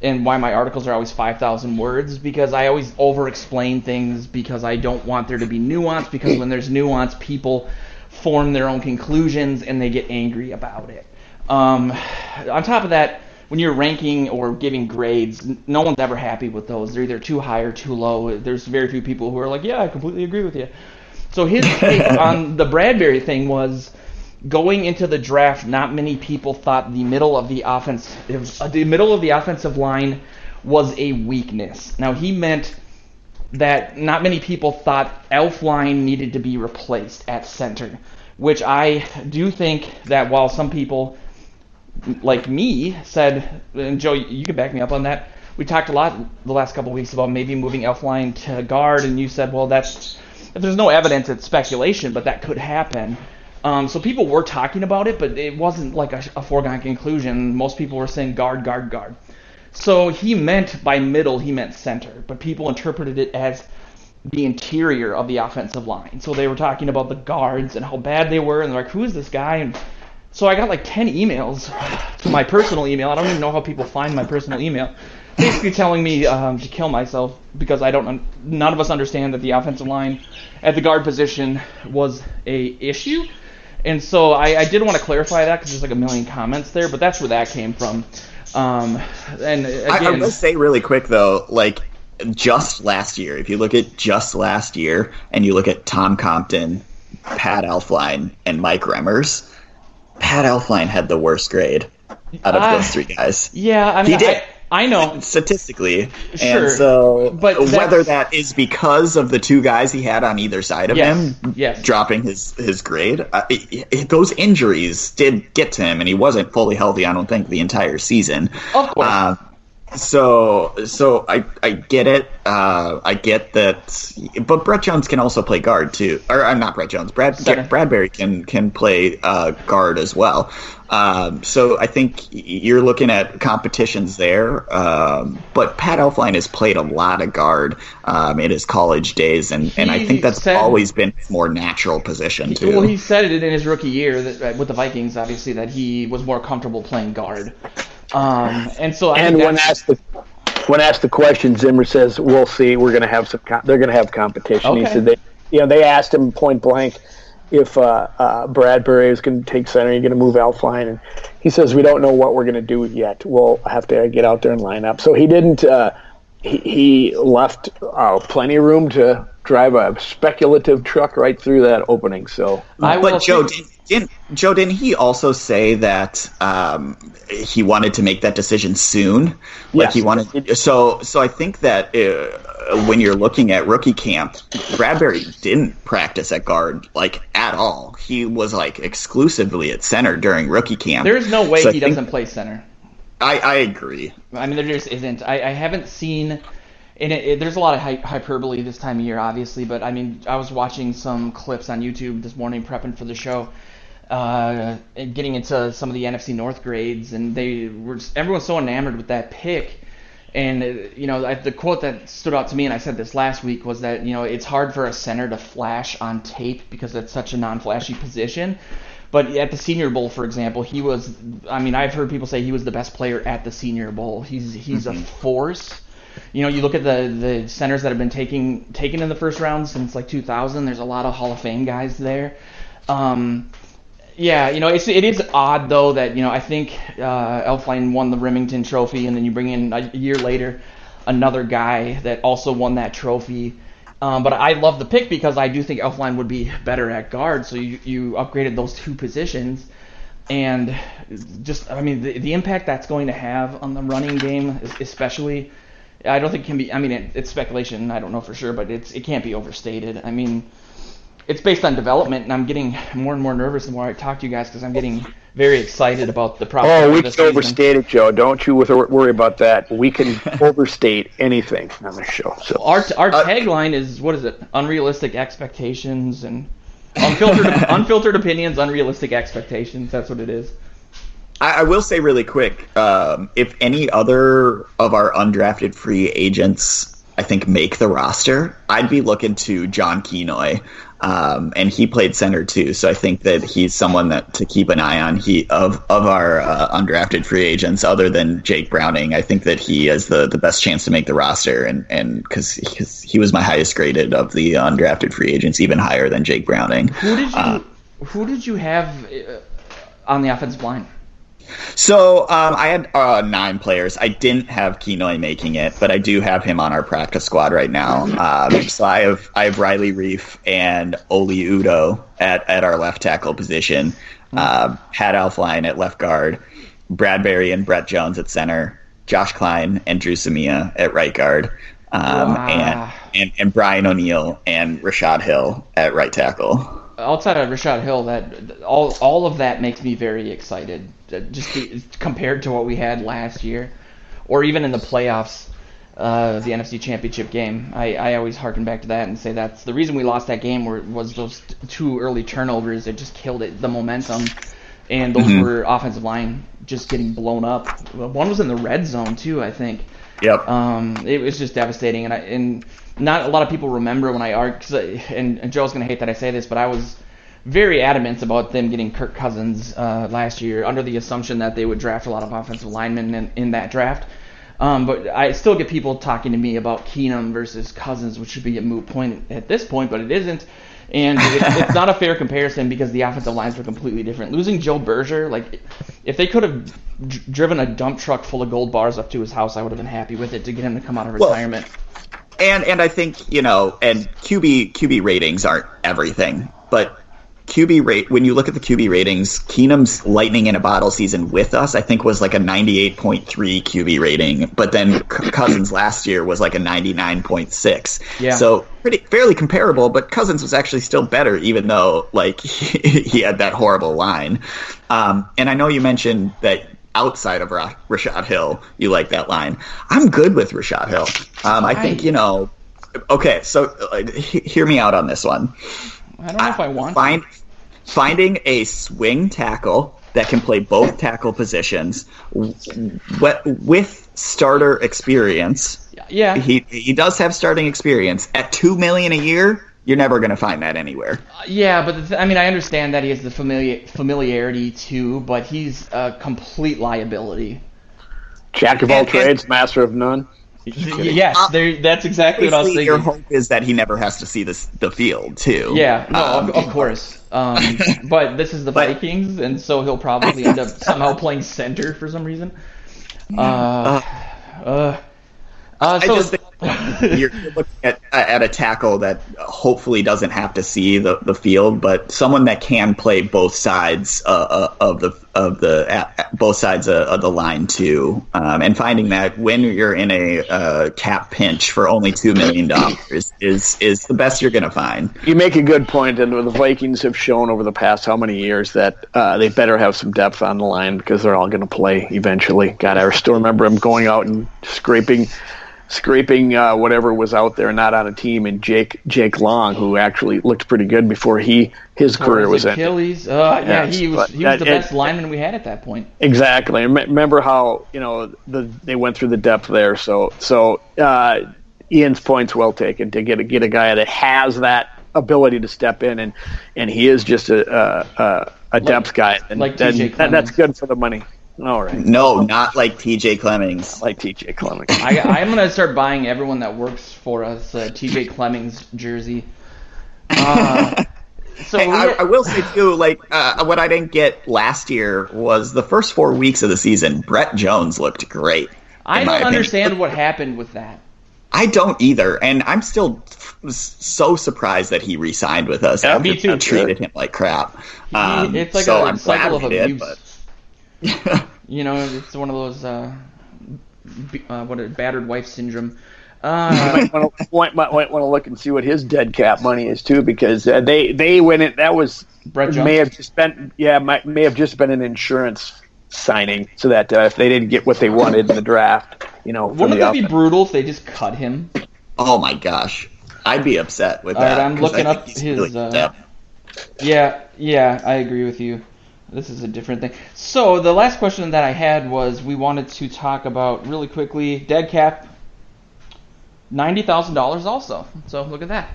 A: and why my articles are always 5,000 words, because I always over-explain things, because I don't want there to be nuance, because when there's nuance, people form their own conclusions, and they get angry about it. On top of that, when you're ranking or giving grades, no one's ever happy with those. They're either too high or too low. There's very few people who are like, yeah, I completely agree with you. So his take on the Bradbury thing was, going into the draft, not many people thought the middle of the offensive line was a weakness. Now, he meant that not many people thought Elflein needed to be replaced at center, which I do think that while some people like me said, and Joe, you can back me up on that, we talked a lot the last couple of weeks about maybe moving Elflein to guard, and you said, well, if there's no evidence, it's speculation, but that could happen. So people were talking about it, but it wasn't like a foregone conclusion. Most people were saying guard, guard, guard. So he meant by middle, he meant center, but people interpreted it as the interior of the offensive line. So they were talking about the guards and how bad they were, and they're like, who is this guy? And so I got like 10 emails to my personal email. I don't even know how people find my personal email, basically telling me to kill myself, because none of us understand that the offensive line at the guard position was a issue. And so I did want to clarify that, because there's like a million comments there, but that's where that came from. And again,
C: I will say really quick though, like just last year, if you look at just last year and you look at Tom Compton, Pat Elflein, and Mike Remmers, Pat Elflein had the worst grade out of those three guys.
A: Yeah, I mean,
C: he did.
A: I know.
C: Statistically.
A: Sure.
C: And so
A: but
C: whether that is because of the two guys he had on either side of him dropping his grade, those injuries did get to him, and he wasn't fully healthy, I don't think, the entire season.
A: Of course.
C: So I get it. I get that. But Brett Jones can also play guard too. Or I'm not Brett Jones. Bradbury can play guard as well. So I think you're looking at competitions there. But Pat Elflein has played a lot of guard in his college days, and I think that's always been a more natural position too.
A: Well, he said it in his rookie year with the Vikings, obviously, that he was more comfortable playing guard. And so
B: when asked the question, Zimmer says, "We'll see. We're going to have they're going to have competition." Okay. He said they asked him point blank if Bradbury is going to take center, you're going to move Elflein, and he says, "We don't know what we're going to do yet. We'll have to get out there and line up." So he didn't. He left plenty of room to drive a speculative truck right through that opening. So,
C: but Joe, didn't he also say that he wanted to make that decision soon? Like, yes. He wanted. So I think that when you're looking at rookie camp, Bradbury didn't practice at guard like at all. He was like exclusively at center during rookie camp.
A: There's no way he doesn't play center.
C: I agree.
A: I mean, there just isn't. I haven't seen. And there's a lot of hyperbole this time of year, obviously, but I mean, I was watching some clips on YouTube this morning prepping for the show, and getting into some of the NFC North grades, and everyone's so enamored with that pick. And the quote that stood out to me, and I said this last week, was that it's hard for a center to flash on tape because it's such a non-flashy position. But at the Senior Bowl, for example, he was. I mean, I've heard people say he was the best player at the Senior Bowl. He's a force. You look at the centers that have been taken in the first round since like 2000. There's a lot of Hall of Fame guys there. It is odd though that I think Elflein won the Remington Trophy, and then you bring in a year later another guy that also won that trophy. But I love the pick because I do think Elflein would be better at guard. So you upgraded those two positions, and just the impact that's going to have on the running game, especially. I don't think it can be. I mean, it's speculation. I don't know for sure, but it can't be overstated. I mean, it's based on development, and I'm getting more and more nervous the more I talk to you guys because I'm getting very excited about the prospect.
B: Oh, we can overstate it, Joe. Don't you worry about that. We can overstate anything on the show. So
A: our tagline is, what is it? Unrealistic expectations and unfiltered opinions, unrealistic expectations. That's what it is.
C: I will say really quick, if any other of our undrafted free agents, I think, make the roster, I'd be looking to John Kenoy. and he played center too. So I think that he's someone that to keep an eye on. Of our undrafted free agents, other than Jake Browning, I think that he has the best chance to make the roster, and because he was my highest graded of the undrafted free agents, even higher than Jake Browning.
A: Who did you have on the offensive line?
C: So I had 9 players. I didn't have Kenoi making it, but I do have him on our practice squad right now. So I have Riley Reef and Oli Udo at our left tackle position. Had Elfline at left guard, Bradbury and Brett Jones at center, Josh Klein and Drew Samia at right guard, and Brian O'Neill and Rashad Hill at right tackle.
A: Outside of Rashad Hill, that all of that makes me very excited. Compared to what we had last year, or even in the playoffs, the NFC Championship game. I always harken back to that and say that's the reason we lost that game. Was those 2 early turnovers that just killed it, the momentum, and those were offensive line just getting blown up. One was in the red zone too, I think.
C: Yep.
A: It was just devastating, and not a lot of people remember when I argued. And Joe's gonna hate that I say this, but I was very adamant about them getting Kirk Cousins last year, under the assumption that they would draft a lot of offensive linemen in that draft. But I still get people talking to me about Keenum versus Cousins, which should be a moot point at this point, but it isn't. And it's not a fair comparison because the offensive lines were completely different. Losing Joe Berger, like, if they could have driven a dump truck full of gold bars up to his house, I would have been happy with it to get him to come out of retirement.
C: And I think, and QB ratings aren't everything, but when you look at the QB ratings, Keenum's lightning in a bottle season with us, I think, was like a 98.3 QB rating, but then Cousins last year was like a 99.6. Yeah. So fairly comparable, but Cousins was actually still better, even though like he had that horrible line. And I know you mentioned that outside of Rashad Hill, you like that line. I'm good with Rashad Hill. I think, okay, so hear me out on this one.
A: I don't know if I want
C: finding a swing tackle that can play both tackle positions with starter experience.
A: Yeah,
C: he does have starting experience at $2 million a year. You're never going to find that anywhere.
A: Yeah, but I understand that he has the familiarity too, but he's a complete liability.
B: Jack of all trades, master of none.
A: Yes, that's exactly what I was thinking.
C: Your hope is that he never has to see the field, too.
A: Yeah, no, of course. But this is the Vikings, and so he'll probably end up somehow playing center for some reason.
C: I just think you're looking at a tackle that hopefully doesn't have to see the field, but someone that can play both sides of the line too, and finding that when you're in a cap pinch for only $2 million is the best you're going to find.
B: You make a good point, and the Vikings have shown over the past how many years that they better have some depth on the line because they're all going to play eventually. God, I still remember him going out and scraping whatever was out there, not on a team, and Jake Long, who actually looked pretty good before his career was ended.
A: Achilles. He was the best lineman we had at that point.
B: Exactly. Remember how they went through the depth there. So Ian's point's well taken to get a guy that has that ability to step in, and he is just a depth guy, and that's good for the money. All right.
C: No, not like TJ Clemmings.
B: Like TJ Clemmings.
A: I'm going to start buying everyone that works for us a TJ Clemmings jersey.
C: I will say, too, what I didn't get last year was the first 4 weeks of the season, Brett Jones looked great.
A: I don't understand what happened with that.
C: I don't either, and I'm still so surprised that he re-signed with us.
A: Yeah, me too.
C: I treated him like crap.
A: It's like a cycle of abuse. It's one of those battered wife syndrome.
B: You might want to look and see what his dead cap money is too, because they went in. That was
A: Brett Jones.
B: may have just been an insurance signing, so that if they didn't get what they wanted in the draft,
A: wouldn't that be brutal if they just cut him?
C: Oh my gosh, I'd be upset with that.
A: All right, I'm looking up his.
C: Really
A: yeah, I agree with you. This is a different thing. So the last question that I had was we wanted to talk about really quickly dead cap, $90,000 also. So look at that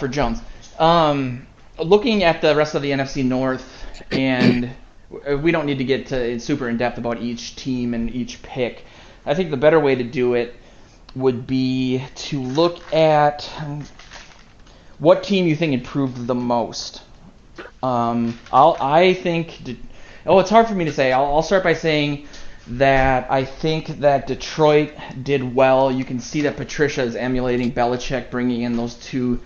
A: for Jones. Looking at the rest of the NFC North, and we don't need to get super in depth about each team and each pick. I think the better way to do it would be to look at what team you think improved the most. It's hard for me to say. I'll start by saying that I think that Detroit did well. You can see that Patricia is emulating Belichick, bringing in those two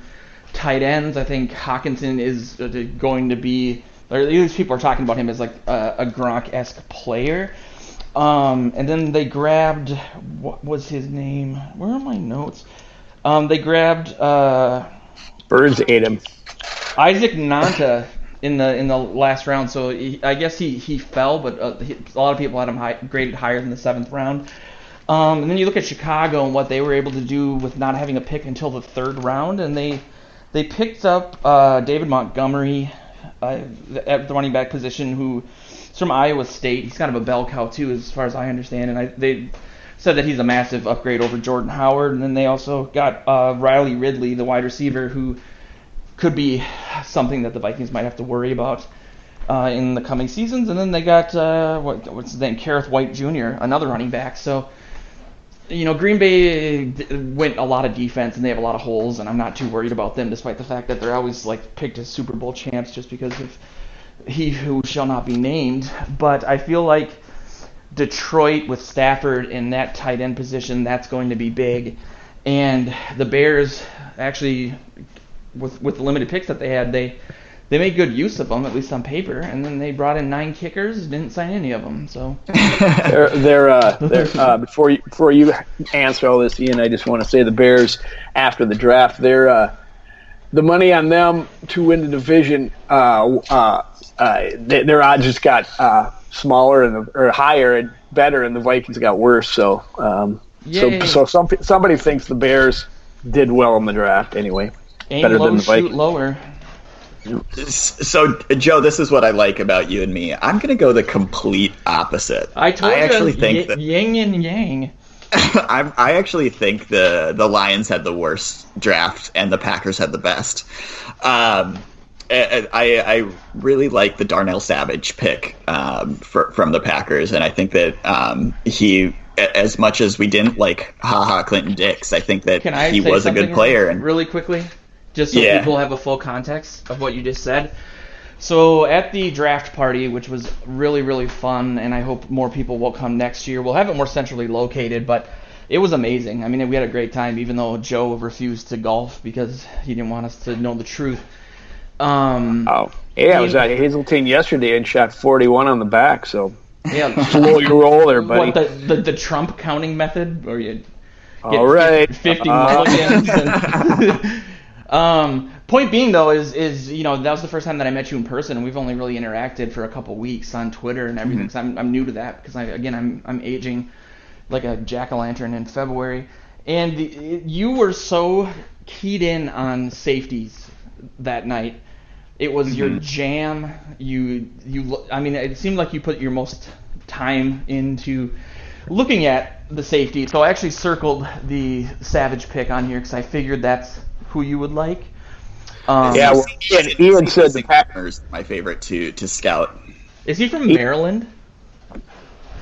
A: tight ends. I think Hawkinson is going to be, or at least people are talking about him as like a Gronk-esque player. And then they grabbed, what was his name? Where are my notes? They grabbed
B: Birds ate him.
A: Isaac Nanta in the last round. So I guess he fell, but a lot of people had him graded higher than the 7th round. And then you look at Chicago and what they were able to do with not having a pick until the 3rd round, and they picked up David Montgomery at the running back position, who's from Iowa State. He's kind of a bell cow too, as far as I understand, and they said that he's a massive upgrade over Jordan Howard. And then they also got Riley Ridley, the wide receiver, who could be something that the Vikings might have to worry about in the coming seasons. And then they got what's his name, Kareth White Jr., another running back. So Green Bay went a lot of defense, and they have a lot of holes, and I'm not too worried about them, despite the fact that they're always like picked as Super Bowl champs just because of he who shall not be named. But I feel like Detroit with Stafford in that tight end position, that's going to be big. And the Bears, actually, with the limited picks that they had, they made good use of them, at least on paper. And then they brought in 9 kickers, didn't sign any of them. So
B: before you answer all this, Ian, I just want to say the Bears after the draft, the money on them to win the division, their odds just got smaller or higher and better, and the Vikings got worse. So somebody thinks the Bears did well in the draft anyway.
A: Aim
B: better
A: low,
B: than the Vikings.
A: shoot lower.
C: So, Joe, this is what I like about you and me. I'm going to go the complete opposite.
A: I
C: actually think that
A: yin and yang.
C: I actually think the Lions had the worst draft and the Packers had the best. I really like the Darnell Savage pick from the Packers, and I think that he, as much as we didn't like Clinton Dix, I think that he was a good player. And
A: really quickly, just so people have a full context of what you just said. So at the draft party, which was really, really fun, and I hope more people will come next year, we'll have it more centrally located, but it was amazing. I mean, we had a great time, even though Joe refused to golf because he didn't want us to know the truth.
B: I was at Hazeltine yesterday and shot 41 on the back, so slow your roll there, buddy.
A: What, the Trump counting method, where you
B: get
A: 50 mulligans? Point being, though, is that was the first time that I met you in person, and we've only really interacted for a couple weeks on Twitter and everything. Mm-hmm. So I'm new to that because I'm aging like a jack-o'-lantern in February, and you were so keyed in on safeties that night. It was your jam. I mean, it seemed like you put your most time into looking at the safety. So I actually circled the Savage pick on here because I figured that's who you would like.
C: Ian said the Packers my favorite to scout.
A: Is he from Maryland?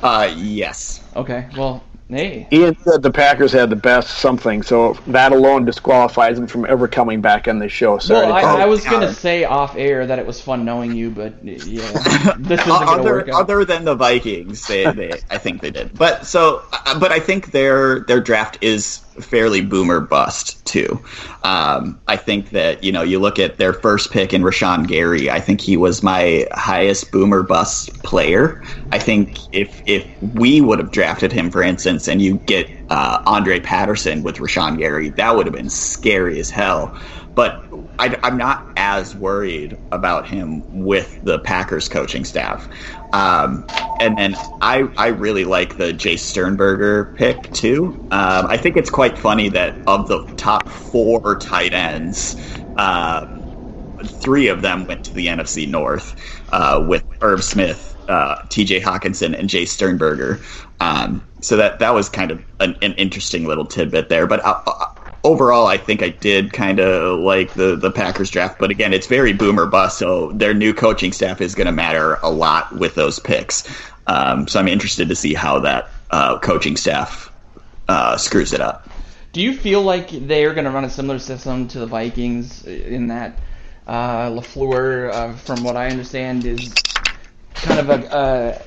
C: Yes.
A: Okay. Well, hey.
B: Ian said the Packers had the best something, so that alone disqualifies him from ever coming back on the show. Sorry.
A: Well, I was going to say off air that it was fun knowing you, but this isn't going to work out.
C: Other than the Vikings, they I think they did. But I think their draft is fairly boomer bust too. I think that you look at their first pick in Rashawn Gary. I think he was my highest boomer bust player. I think if we would have drafted him, for instance, and you get Andre Patterson with Rashawn Gary, that would have been scary as hell. But I'm not as worried about him with the Packers coaching staff. And then I really like the Jay Sternberger pick too. I think it's quite funny that of the top 4 tight ends, 3 of them went to the NFC North with Irv Smith, TJ Hawkinson, and Jay Sternberger. So that was kind of an interesting little tidbit there. But overall, I think I did kind of like the Packers draft. But again, it's very boom or bust, so their new coaching staff is going to matter a lot with those picks. So I'm interested to see how that coaching staff screws it up.
A: Do you feel like they're going to run a similar system to the Vikings in that LaFleur, from what I understand, is kind of a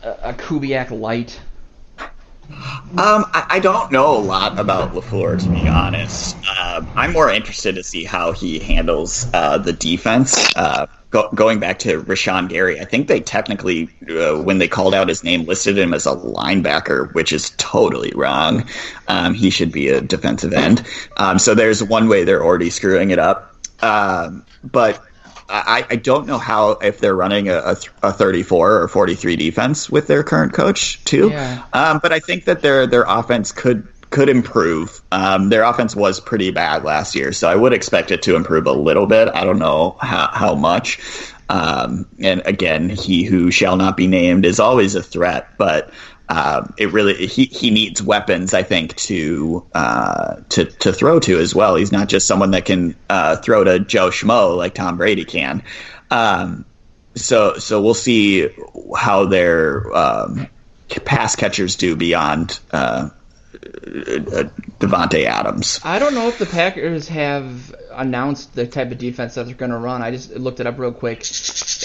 A: Kubiak light?
C: I don't know a lot about LaFleur, to be honest. I'm more interested to see how he handles the defense. Going back to Rashawn Gary, I think they technically, when they called out his name, listed him as a linebacker, which is totally wrong. He should be a defensive end. So there's one way they're already screwing it up. But I don't know if they're running a 34 or 43 defense with their current coach too.
A: Yeah.
C: But I think that their offense could improve. Their offense was pretty bad last year, so I would expect it to improve a little bit. I don't know how much. And again, he who shall not be named is always a threat, but he needs weapons, I think, to throw to as well. He's not just someone that can throw to Joe Schmo like Tom Brady can. So we'll see how their pass catchers do beyond Devontae Adams.
A: I don't know if the Packers have announced the type of defense that they're going to run. I just looked it up real quick,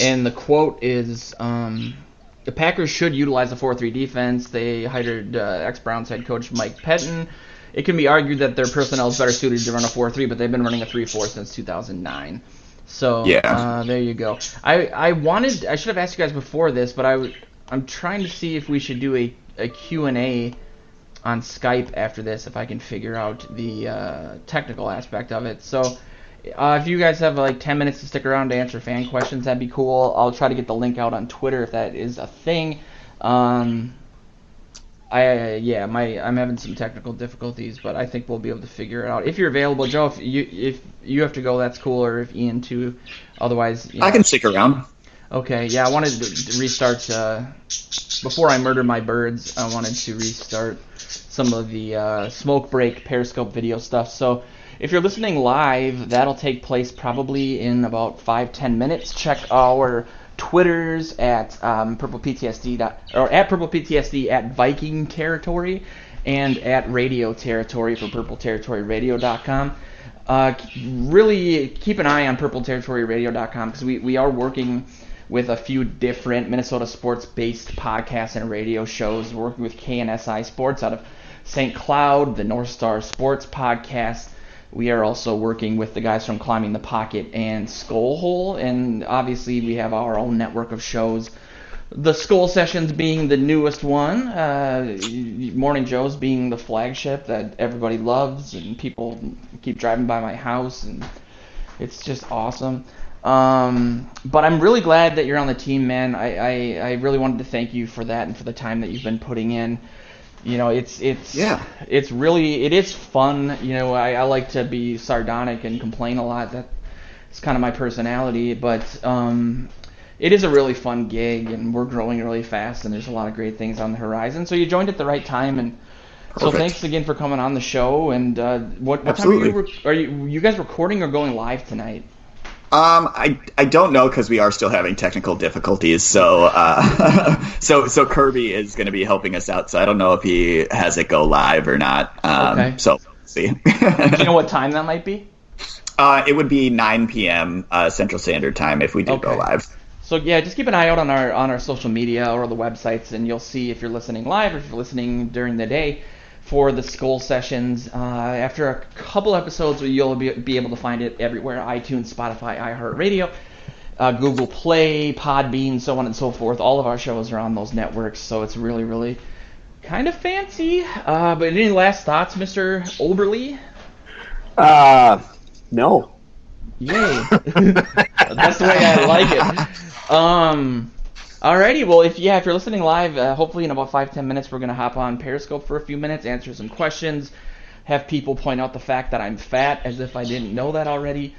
A: and the quote is, the Packers should utilize a 4-3 defense. They hired ex-Browns head coach Mike Pettin. It can be argued that their personnel is better suited to run a 4-3, but they've been running a 3-4 since 2009. So there you go. I should have asked you guys before this, but I'm trying to see if we should do a Q&A on Skype after this, if I can figure out the technical aspect of it. So if you guys have like 10 minutes to stick around to answer fan questions, that'd be cool. I'll try to get the link out on Twitter if that is a thing. I'm having some technical difficulties, but I think we'll be able to figure it out. If you're available, Joe, if you have to go, that's cool, or if Ian too. Otherwise,
C: I can stick around.
A: Okay, yeah, I wanted to restart before I murder my birds. I wanted to restart some of the smoke break Periscope video stuff. So if you're listening live, that'll take place probably in about 5-10 minutes. Check our Twitters at PurplePTSD at PurplePTSD at Viking Territory and at Radio Territory for PurpleTerritoryRadio.com. Really keep an eye on PurpleTerritoryRadio.com because we are working with a few different Minnesota sports-based podcasts and radio shows. We're working with KNSI Sports out of St. Cloud, the North Star Sports Podcast. We are also working with the guys from Climbing the Pocket and Skol Hole, and obviously we have our own network of shows. The Skol Sessions being the newest one, Morning Joe's being the flagship that everybody loves, and people keep driving by my house, and it's just awesome. But I'm really glad that you're on the team, man. I really wanted to thank you for that and for the time that you've been putting in. You know, it is fun. You know, I like to be sardonic and complain a lot. That's kind of my personality. But it is a really fun gig, and we're growing really fast, and there's a lot of great things on the horizon. So you joined at the right time, and so thanks again for coming on the show. And what time are you guys recording or going live tonight?
C: I don't know because we are still having technical difficulties. So so Kirby is going to be helping us out. So I don't know if he has it go live or not. Okay. So see.
A: Do you know what time that might be?
C: It would be 9 p.m. Central Standard Time if we do go live.
A: So yeah, just keep an eye out on our social media or the websites, and you'll see if you're listening live or if you're listening during the day for the Skol Sessions. After a couple episodes, you'll be able to find it everywhere: iTunes, Spotify, iHeartRadio, Google Play, Podbean, so on and so forth. All of our shows are on those networks, so it's really, really kind of fancy. But any last thoughts, Mr. Oberly?
B: No.
A: Yay. That's the way I like it. Alrighty, well, if you're listening live, hopefully in about 5-10 minutes, we're going to hop on Periscope for a few minutes, answer some questions, have people point out the fact that I'm fat, as if I didn't know that already.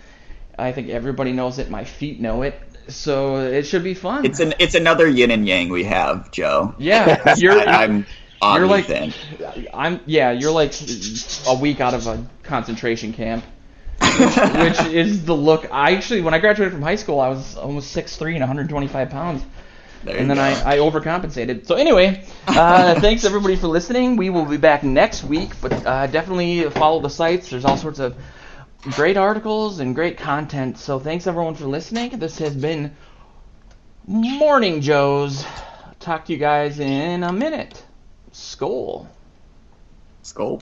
A: I think everybody knows it. My feet know it. So it should be fun.
C: It's another yin and yang we have, Joe.
A: Yeah,
C: oddly
A: like
C: thin.
A: You're like a week out of a concentration camp, which is the look. When I graduated from high school, I was almost 6'3" and 125 pounds. And then I overcompensated. So anyway, thanks everybody for listening. We will be back next week, but definitely follow the sites. There's all sorts of great articles and great content. So thanks everyone for listening. This has been Morning Joes. Talk to you guys in a minute. Skol.
C: Skol.